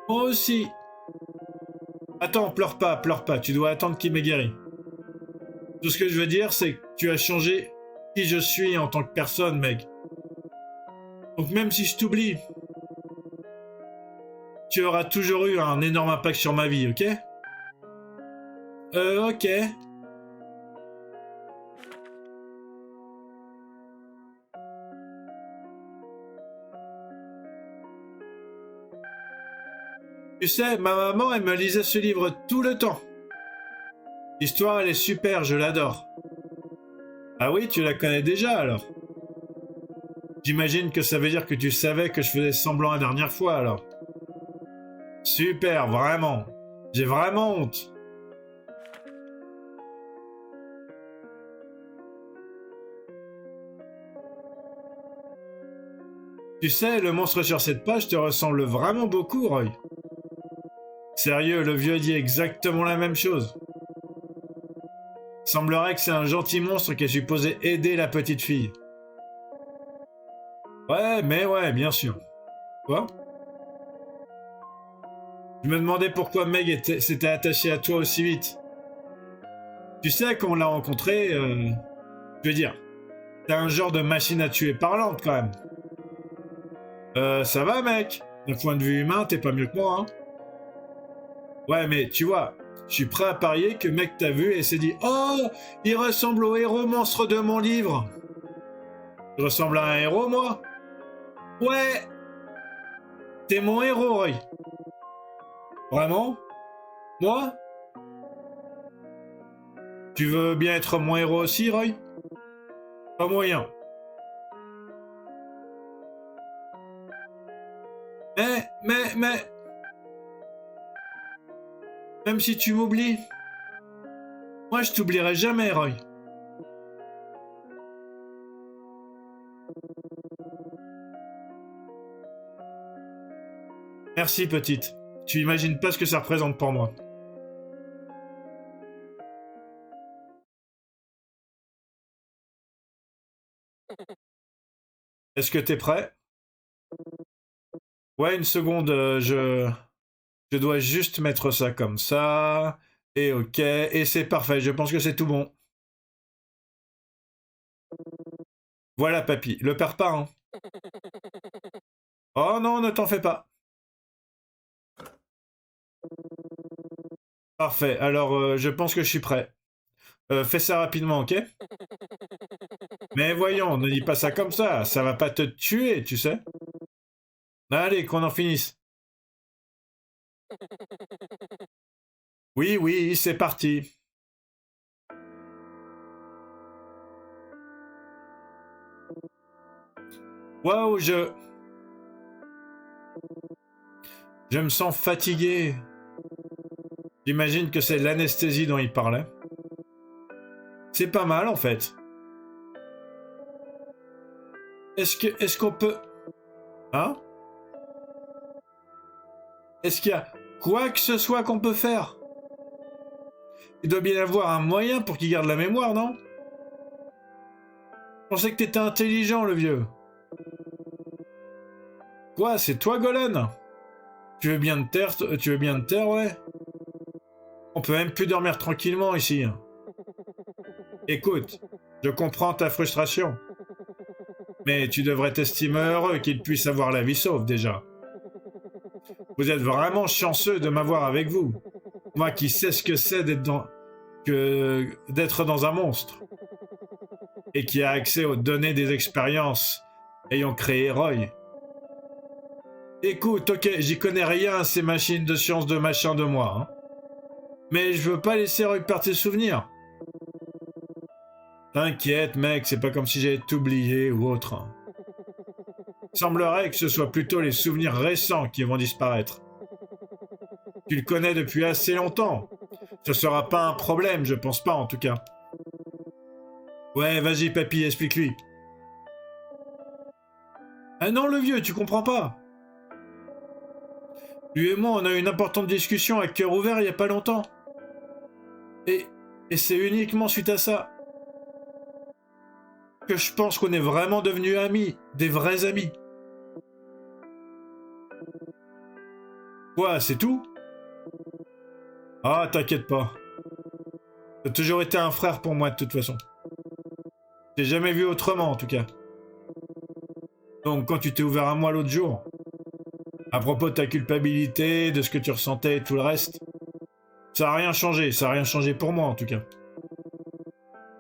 Moi aussi. Attends, pleure pas, tu dois attendre qu'il m'ait guéri. Tout ce que je veux dire, c'est que tu as changé qui je suis en tant que personne, Meg. Donc même si je t'oublie, tu auras toujours eu un énorme impact sur ma vie, ok? Ok. Tu sais, ma maman, elle me lisait ce livre tout le temps. L'histoire, elle est super, je l'adore. Ah oui, tu la connais déjà, alors? J'imagine que ça veut dire que tu savais que je faisais semblant la dernière fois, alors. Super, vraiment. J'ai vraiment honte. Tu sais, le monstre sur cette page te ressemble vraiment beaucoup, Roy. Sérieux, le vieux dit exactement la même chose. Semblerait que c'est un gentil monstre qui est supposé aider la petite fille. Ouais, bien sûr. Quoi? Je me demandais pourquoi Meg s'était attachée à toi aussi vite. Tu sais, quand on l'a rencontré, je veux dire, t'as un genre de machine à tuer parlante quand même. Ça va, mec? D'un point de vue humain, t'es pas mieux que moi, hein? Ouais, mais tu vois, je suis prêt à parier que mec t'a vu et s'est dit « Oh, il ressemble au héros monstre de mon livre !» Je ressemble à un héros, moi? Ouais, T'es mon héros, Roy. Vraiment? Moi? Tu veux bien être mon héros aussi, Roy? Pas moyen. Mais... Même si tu m'oublies, moi je t'oublierai jamais, Roy. Merci, petite. Tu imagines pas ce que ça représente pour moi. Est-ce que t'es prêt? Ouais, une seconde, je dois juste mettre ça comme ça. Et ok, et c'est parfait, je pense que c'est tout bon. Voilà, papy, le perds pas, hein. Oh non, ne t'en fais pas. Parfait, alors je pense que je suis prêt. Fais ça rapidement, ok? Mais voyons, ne dis pas ça comme ça va pas te tuer, tu sais. Allez, qu'on en finisse. Oui, oui, c'est parti. Waouh, je me sens fatigué. J'imagine que c'est l'anesthésie dont il parlait. C'est pas mal, en fait. Est-ce qu'on peut... Hein? Est-ce qu'il y a quoi que ce soit qu'on peut faire? Il doit bien y avoir un moyen pour qu'il garde la mémoire, non? Je pensais que t'étais intelligent, le vieux. Quoi, c'est toi, Golan? Tu veux bien te taire, ouais? On peut même plus dormir tranquillement ici. Écoute, je comprends ta frustration. Mais tu devrais t'estimer heureux qu'il puisse avoir la vie sauve, déjà. Vous êtes vraiment chanceux de m'avoir avec vous. Moi qui sais ce que c'est d'être dans un monstre. Et qui a accès aux données des expériences ayant créé Roy. Écoute, ok, j'y connais rien à ces machines de science de machin de moi. Hein. Mais je veux pas laisser Roy perdre ses souvenirs. T'inquiète, mec, c'est pas comme si j'allais t'oublier ou autre. Il semblerait que ce soit plutôt les souvenirs récents qui vont disparaître. Tu le connais depuis assez longtemps. Ce sera pas un problème, je pense pas en tout cas. Ouais, vas-y, papy, explique-lui. Ah non, le vieux, tu comprends pas. Lui et moi, on a eu une importante discussion à cœur ouvert il y a pas longtemps. Et c'est uniquement suite à ça que je pense qu'on est vraiment devenus amis, des vrais amis. Quoi, c'est tout? Ah, t'inquiète pas. T'as toujours été un frère pour moi de toute façon. J'ai jamais vu autrement en tout cas. Donc quand tu t'es ouvert à moi l'autre jour, à propos de ta culpabilité, de ce que tu ressentais et tout le reste, ça a rien changé pour moi en tout cas.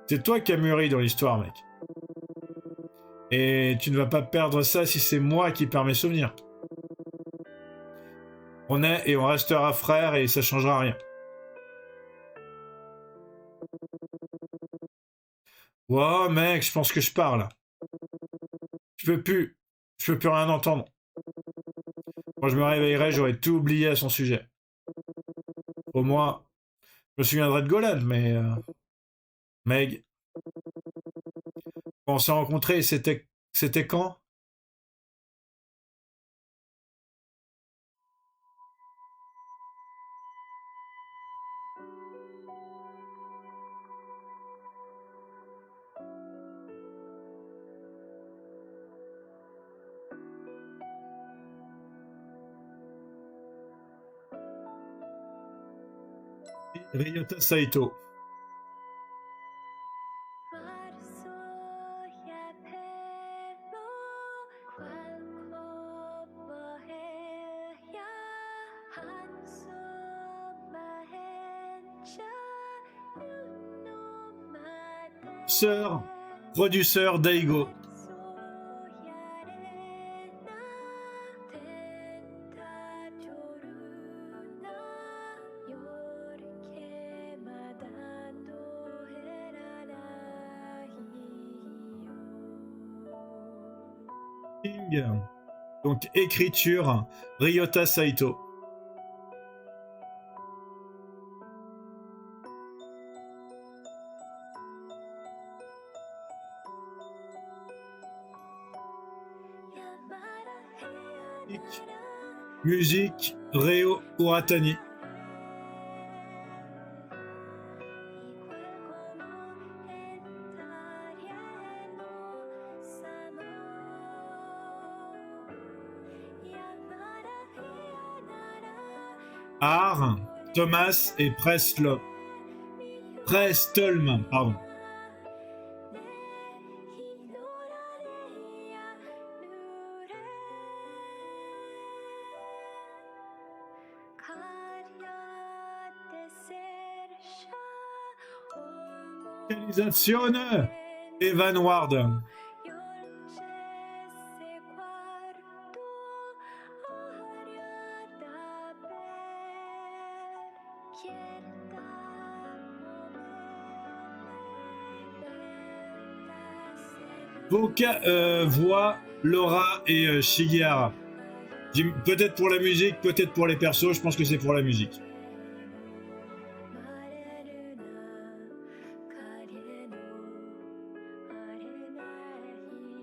C'est toi qui as mûri dans l'histoire, mec. Et tu ne vas pas perdre ça si c'est moi qui perds mes souvenirs. On est et on restera frères et ça changera rien. Wow, mec, je pense que je parle. Je peux plus rien entendre. Quand je me réveillerai, j'aurai tout oublié à son sujet. Au moins, je me souviendrai de Golan, mais... Meg... Quand on s'est rencontrés, c'était quand? Ryota Saito. Sœur, producteur Daigo. Donc écriture, Ryota Saito. Musique, Reo Uratani. Art, Thomas et Prestolm, pardon. Localisation, Evan Ward. Voix, Laura et Shigehara. Peut-être pour la musique, peut-être pour les persos, je pense que c'est pour la musique.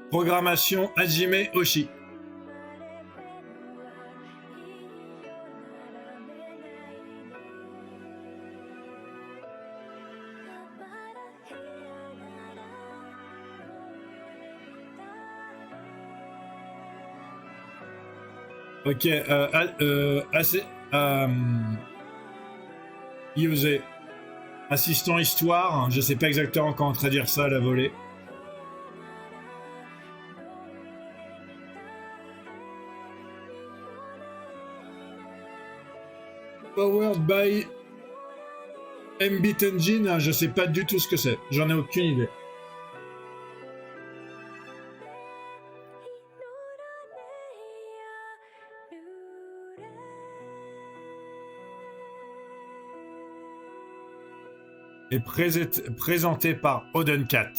Programmation, Hajime Oshi. Ok, Yose. Assistant histoire, je sais pas exactement comment traduire ça à la volée. Powered by Mbit Engine, je sais pas du tout ce que c'est, j'en ai aucune idée. Et présenté par Odencat.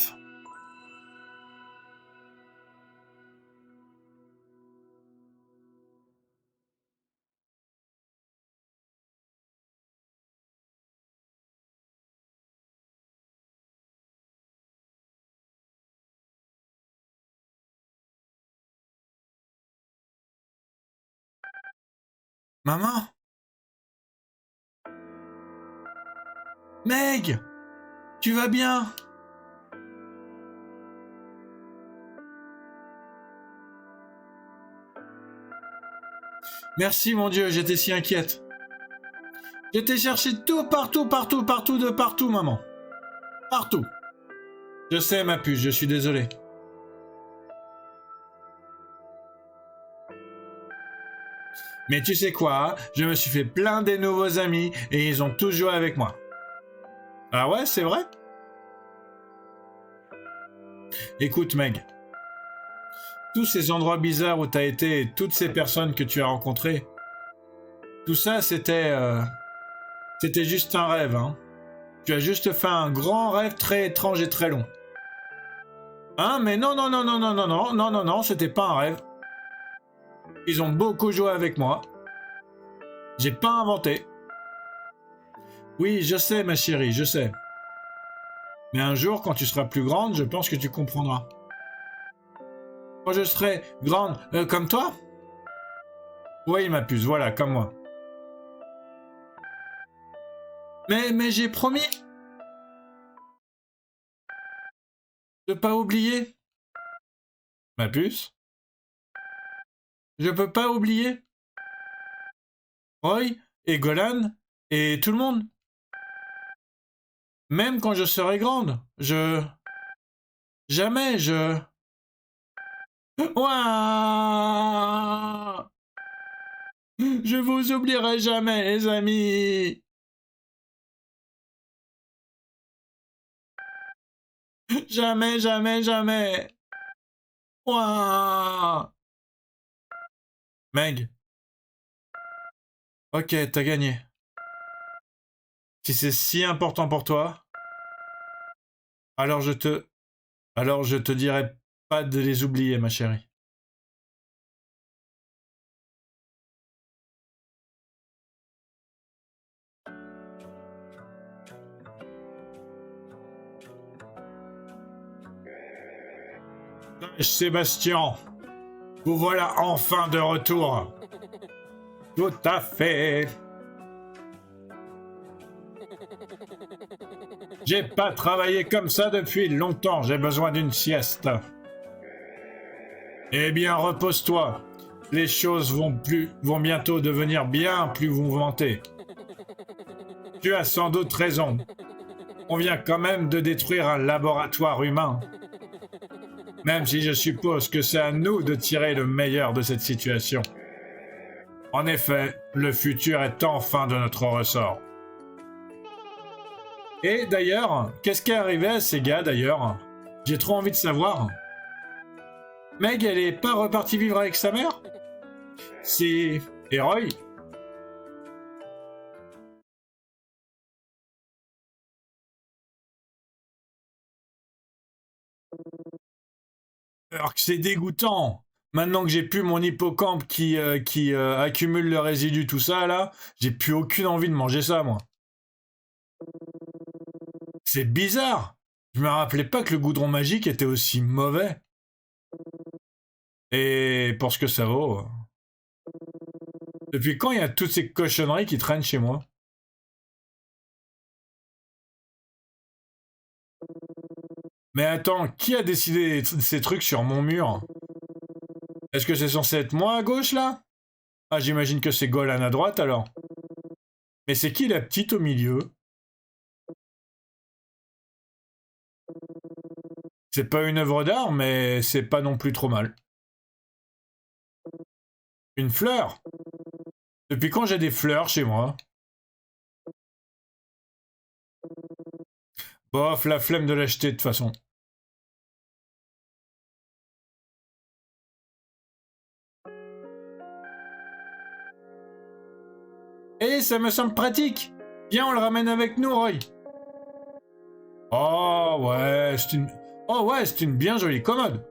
Maman? Meg! Tu vas bien? Merci mon Dieu, j'étais si inquiète. J'étais cherché tout, partout, de partout, maman. Partout. Je sais, ma puce, je suis désolé. Mais tu sais quoi, je me suis fait plein des nouveaux amis et ils ont tous joué avec moi. Ah ouais, c'est vrai? Écoute, Meg. Tous ces endroits bizarres où t'as été et toutes ces personnes que tu as rencontrées, tout ça, c'était juste un rêve, hein. Tu as juste fait un grand rêve très étrange et très long. Hein, mais non, c'était pas un rêve. Ils ont beaucoup joué avec moi. J'ai pas inventé. Oui, je sais, ma chérie, je sais. Mais un jour, quand tu seras plus grande, je pense que tu comprendras. Quand je serai grande, comme toi? Oui, ma puce, voilà, comme moi. Mais j'ai promis de pas oublier. Ma puce? Je peux pas oublier. Roy et Golan et tout le monde. Même quand je serai grande, jamais je... Ouah, je vous oublierai jamais, les amis. Jamais, jamais, jamais. Ouah. Meg. Ok, t'as gagné. Si c'est si important pour toi, alors je te dirai pas de les oublier, ma chérie. Sébastien, vous voilà enfin de retour. Tout à fait. J'ai pas travaillé comme ça depuis longtemps, j'ai besoin d'une sieste. Eh bien, repose-toi. Les choses vont bientôt devenir bien plus mouvementées. Tu as sans doute raison. On vient quand même de détruire un laboratoire humain. Même si je suppose que c'est à nous de tirer le meilleur de cette situation. En effet, le futur est enfin de notre ressort. Et d'ailleurs, qu'est-ce qui est arrivé à ces gars d'ailleurs? J'ai trop envie de savoir. Meg, elle est pas repartie vivre avec sa mère? Si... Et Roy? Alors que c'est dégoûtant. Maintenant que j'ai plus mon hippocampe qui accumule le résidu, tout ça là, j'ai plus aucune envie de manger ça, moi. C'est bizarre. Je me rappelais pas que le goudron magique était aussi mauvais. Et pour ce que ça vaut... Depuis quand il y a toutes ces cochonneries qui traînent chez moi? Mais attends, qui a décidé ces trucs sur mon mur? Est-ce que c'est censé être moi à gauche, là? Ah, j'imagine que c'est Golan à droite, alors. Mais c'est qui la petite au milieu? C'est pas une œuvre d'art, mais c'est pas non plus trop mal. Une fleur? Depuis quand j'ai des fleurs chez moi? Bof, la flemme de l'acheter de toute façon. Eh, ça me semble pratique. Viens, on le ramène avec nous, Roy. Oh ouais, c'est une bien jolie commode.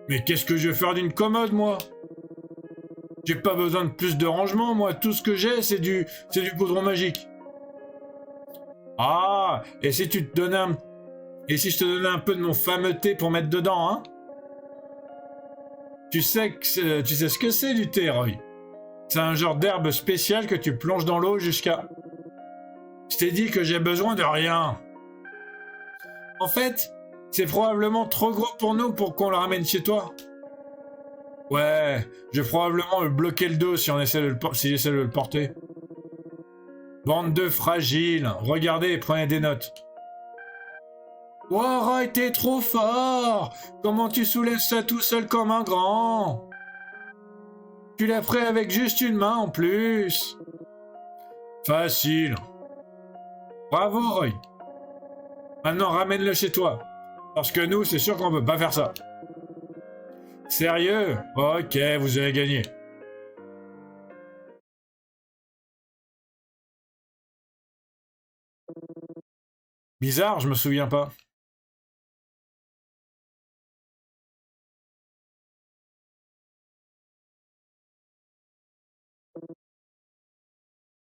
Mais qu'est-ce que je vais faire d'une commode, moi? J'ai pas besoin de plus de rangement, moi. Tout ce que j'ai, c'est du goudron magique. Ah, et si tu te donnais et si je te donnais un peu de mon fameux thé pour mettre dedans, hein? Tu sais ce que c'est du thé, Roy? C'est un genre d'herbe spéciale que tu plonges dans l'eau jusqu'à... Je t'ai dit que j'ai besoin de rien. En fait, c'est probablement trop gros pour nous pour qu'on le ramène chez toi. Ouais, je vais probablement me bloquer le dos si j'essaie de le porter. Bande de fragiles. Regardez et prenez des notes. Wow, Roy, t'es trop fort! Comment tu soulèves ça tout seul comme un grand? Tu l'as pris avec juste une main en plus. Facile. Bravo, Roy. Maintenant, ramène-le chez toi. Parce que nous, c'est sûr qu'on peut pas faire ça. Sérieux? Ok, vous avez gagné. Bizarre, je me souviens pas.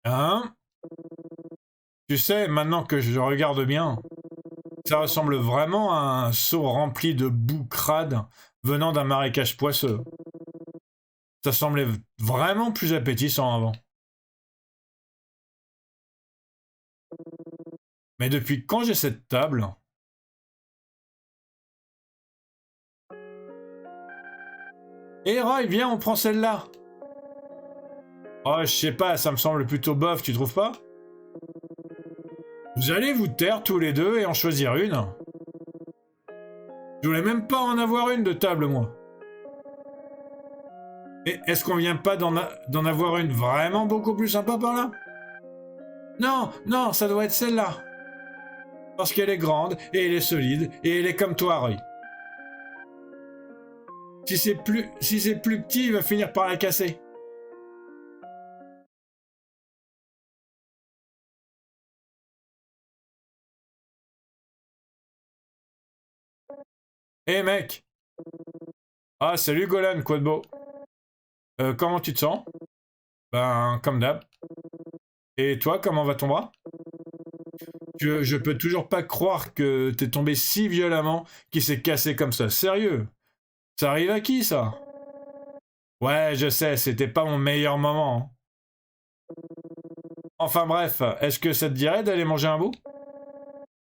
Hein? Tu sais, maintenant que je regarde bien, ça ressemble vraiment à un seau rempli de boue crade venant d'un marécage poisseux. Ça semblait vraiment plus appétissant avant. Mais depuis quand j'ai cette table? Eh Roy, viens, on prend celle-là. Oh, je sais pas, ça me semble plutôt bof, tu trouves pas? Vous allez vous taire tous les deux et en choisir une? Je voulais même pas en avoir une de table, moi. Et est-ce qu'on vient pas d'en avoir une vraiment beaucoup plus sympa par là? Non, non, ça doit être celle-là. Parce qu'elle est grande, et elle est solide, et elle est comme toi, Roy. Si c'est plus petit, il va finir par la casser. Hé mec! Ah salut Golan, quoi de beau? Comment tu te sens? Ben, comme d'hab. Et toi, comment va ton bras? Je peux toujours pas croire que t'es tombé si violemment qu'il s'est cassé comme ça. Sérieux? Ça arrive à qui, ça? Ouais, je sais, c'était pas mon meilleur moment, hein. Enfin bref, est-ce que ça te dirait d'aller manger un bout?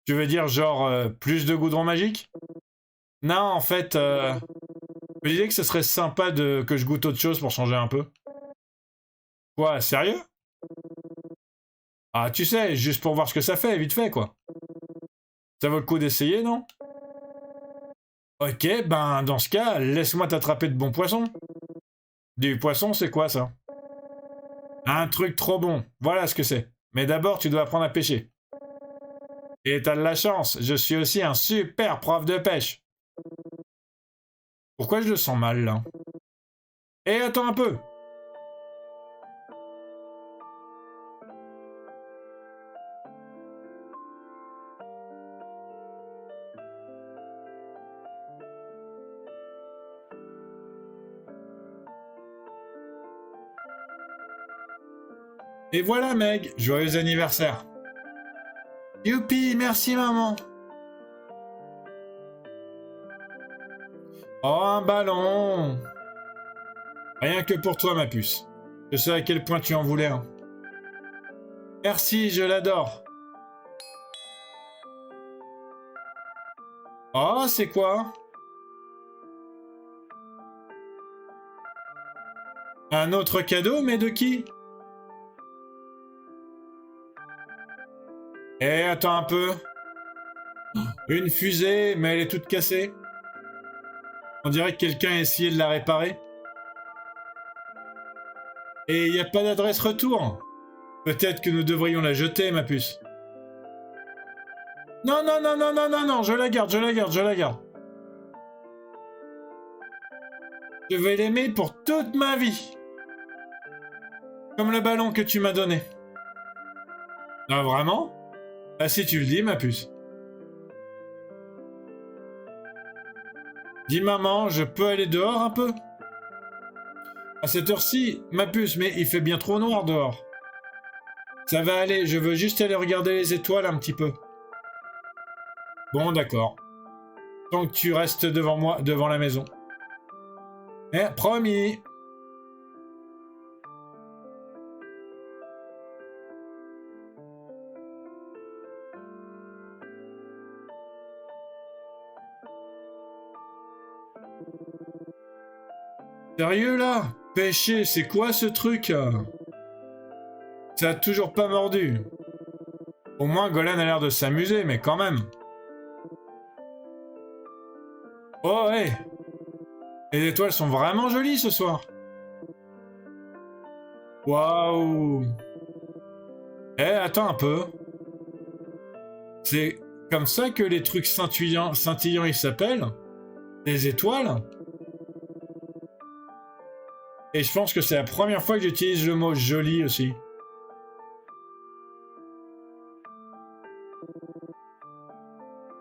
Tu veux dire genre plus de goudron magique? Non, en fait, je me disais que ce serait sympa que je goûte autre chose pour changer un peu. Quoi, sérieux? Ah, tu sais, juste pour voir ce que ça fait, vite fait, quoi. Ça vaut le coup d'essayer, non? Ok, ben dans ce cas, laisse-moi t'attraper de bons poissons. Du poisson, c'est quoi ça? Un truc trop bon, voilà ce que c'est. Mais d'abord, tu dois apprendre à pêcher. Et t'as de la chance, je suis aussi un super prof de pêche. Pourquoi je le sens mal, là? Eh, attends un peu! Et voilà, Meg, joyeux anniversaire. Youpi, merci maman. Oh, un ballon. Rien que pour toi, ma puce. Je sais à quel point tu en voulais un. Merci, je l'adore. Oh, c'est quoi? Un autre cadeau, mais de qui? Eh, attends un peu. Une fusée, mais elle est toute cassée. On dirait que quelqu'un a essayé de la réparer. Et il n'y a pas d'adresse retour. Peut-être que nous devrions la jeter, ma puce. Non, non, non, non, non, non, non, je la garde, je la garde, je la garde. Je vais l'aimer pour toute ma vie. Comme le ballon que tu m'as donné. Ah, vraiment? Ah, si tu le dis, ma puce. Dis maman, je peux aller dehors un peu? À cette heure-ci, ma puce, mais il fait bien trop noir dehors. Ça va aller, je veux juste aller regarder les étoiles un petit peu. Bon, d'accord. Tant que tu restes devant moi, devant la maison. Eh, promis. Sérieux là? Pêcher, c'est quoi ce truc? Ça a toujours pas mordu. Au moins, Golan a l'air de s'amuser, mais quand même. Oh, hé! Les étoiles sont vraiment jolies ce soir. Waouh! Eh, attends un peu. C'est comme ça que les trucs scintillants ils s'appellent? Les étoiles? Et je pense que c'est la première fois que j'utilise le mot joli aussi.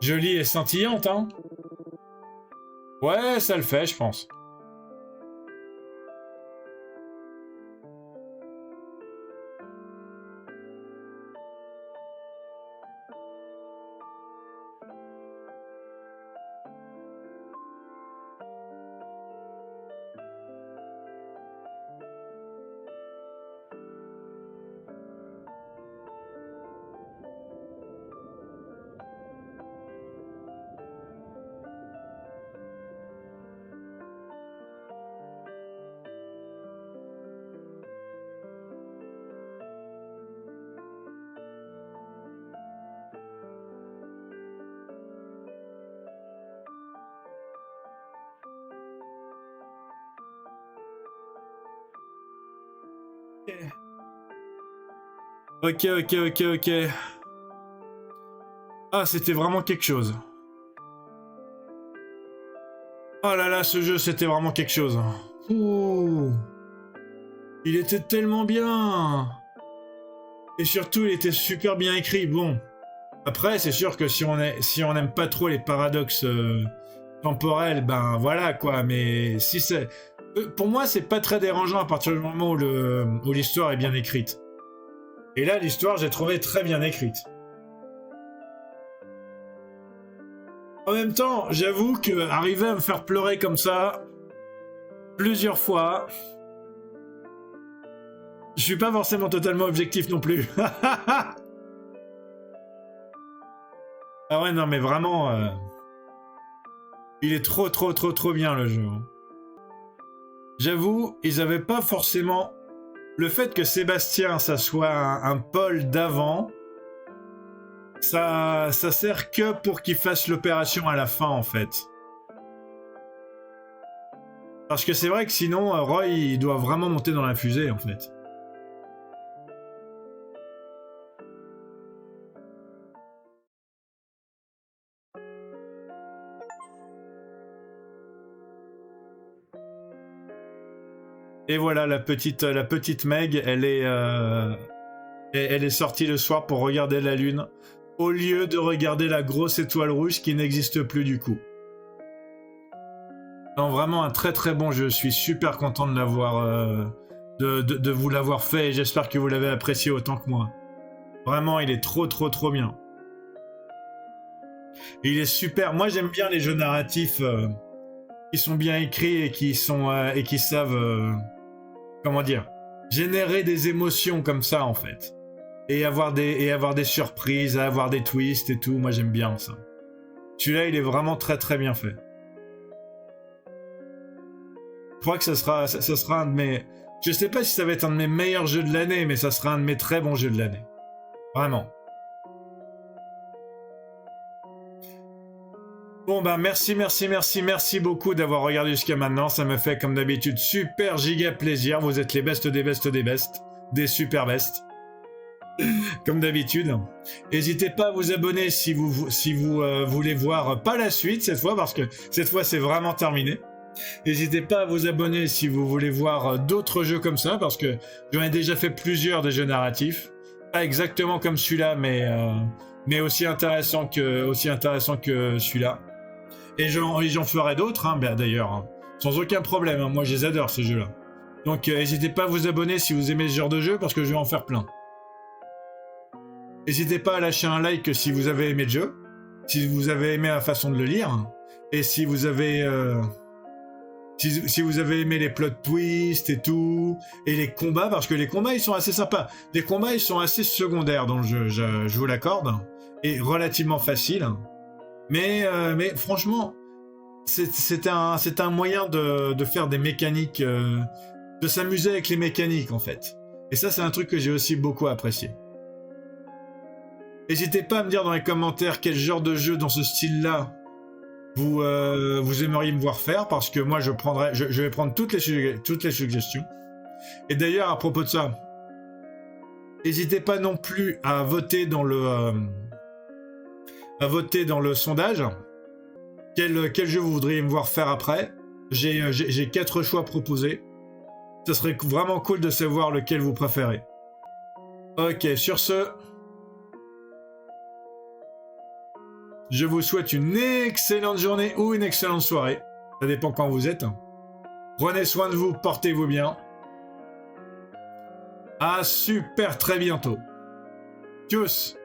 Jolie et scintillante, hein? Ouais, ça le fait, je pense. Ok, ok, ok, ok. Ah, c'était vraiment quelque chose. Oh là là, ce jeu, c'était vraiment quelque chose. Ouh. Il était tellement bien. Et surtout, il était super bien écrit. Bon. Après, c'est sûr que si on n'aime pas trop les paradoxes temporels, ben voilà quoi. Mais si c'est... Pour moi, c'est pas très dérangeant à partir du moment où l'histoire est bien écrite. Et là, l'histoire, j'ai trouvé très bien écrite. En même temps, j'avoue que arriver à me faire pleurer comme ça, plusieurs fois, je suis pas forcément totalement objectif non plus. Ah ouais, non, mais vraiment, il est trop bien le jeu. J'avoue, ils avaient pas forcément... Le fait que Sébastien, ça soit un Paul d'avant, ça sert que pour qu'il fasse l'opération à la fin, en fait. Parce que c'est vrai que sinon, Roy, il doit vraiment monter dans la fusée, en fait. Et voilà, la petite Meg, elle est sortie le soir pour regarder la lune, au lieu de regarder la grosse étoile rouge qui n'existe plus du coup. Non, vraiment un très bon jeu. Je suis super content de l'avoir, de vous l'avoir fait et j'espère que vous l'avez apprécié autant que moi. Vraiment, il est trop bien. Il est super. Moi, j'aime bien les jeux narratifs qui sont bien écrits et qui savent, comment dire, générer des émotions comme ça en fait. Et avoir des surprises, avoir des twists et tout. Moi, j'aime bien ça. Celui-là, il est vraiment très bien fait. Je crois que ça sera un de mes... Je sais pas si ça va être un de mes meilleurs jeux de l'année, mais ça sera un de mes très bons jeux de l'année. Vraiment. Bon bah merci beaucoup d'avoir regardé jusqu'à maintenant. Ça me fait comme d'habitude super giga plaisir. Vous êtes les bestes des bestes des bestes. Des super bestes. Comme d'habitude. N'hésitez pas à vous abonner si vous voulez voir pas la suite cette fois, parce que cette fois c'est vraiment terminé. N'hésitez pas à vous abonner si vous voulez voir d'autres jeux comme ça, parce que j'en ai déjà fait plusieurs des jeux narratifs. Pas exactement comme celui-là, mais aussi intéressant que celui-là. Et j'en ferai d'autres, hein, d'ailleurs, hein, sans aucun problème. Hein, moi, je les adore, ces jeux-là. Donc, n'hésitez pas à vous abonner si vous aimez ce genre de jeu, parce que je vais en faire plein. N'hésitez pas à lâcher un like si vous avez aimé le jeu, si vous avez aimé la façon de le lire, et si vous avez... Si vous avez aimé les plot twists et tout, et les combats, parce que les combats ils sont assez sympas. Les combats ils sont assez secondaires dans le jeu, je vous l'accorde, et relativement faciles. Mais franchement, c'est un moyen de faire des mécaniques, de s'amuser avec les mécaniques en fait. Et ça c'est un truc que j'ai aussi beaucoup apprécié. N'hésitez pas à me dire dans les commentaires quel genre de jeu dans ce style-là vous aimeriez me voir faire, parce que moi je vais prendre toutes les suggestions. Et d'ailleurs à propos de ça, n'hésitez pas non plus à voter dans le sondage quel jeu vous voudriez me voir faire après. J'ai 4 choix proposés. Ce serait vraiment cool de savoir lequel vous préférez. Ok, sur ce, je vous souhaite une excellente journée ou une excellente soirée. Ça dépend quand vous êtes. Prenez soin de vous, portez-vous bien. À super très bientôt. Tchuss!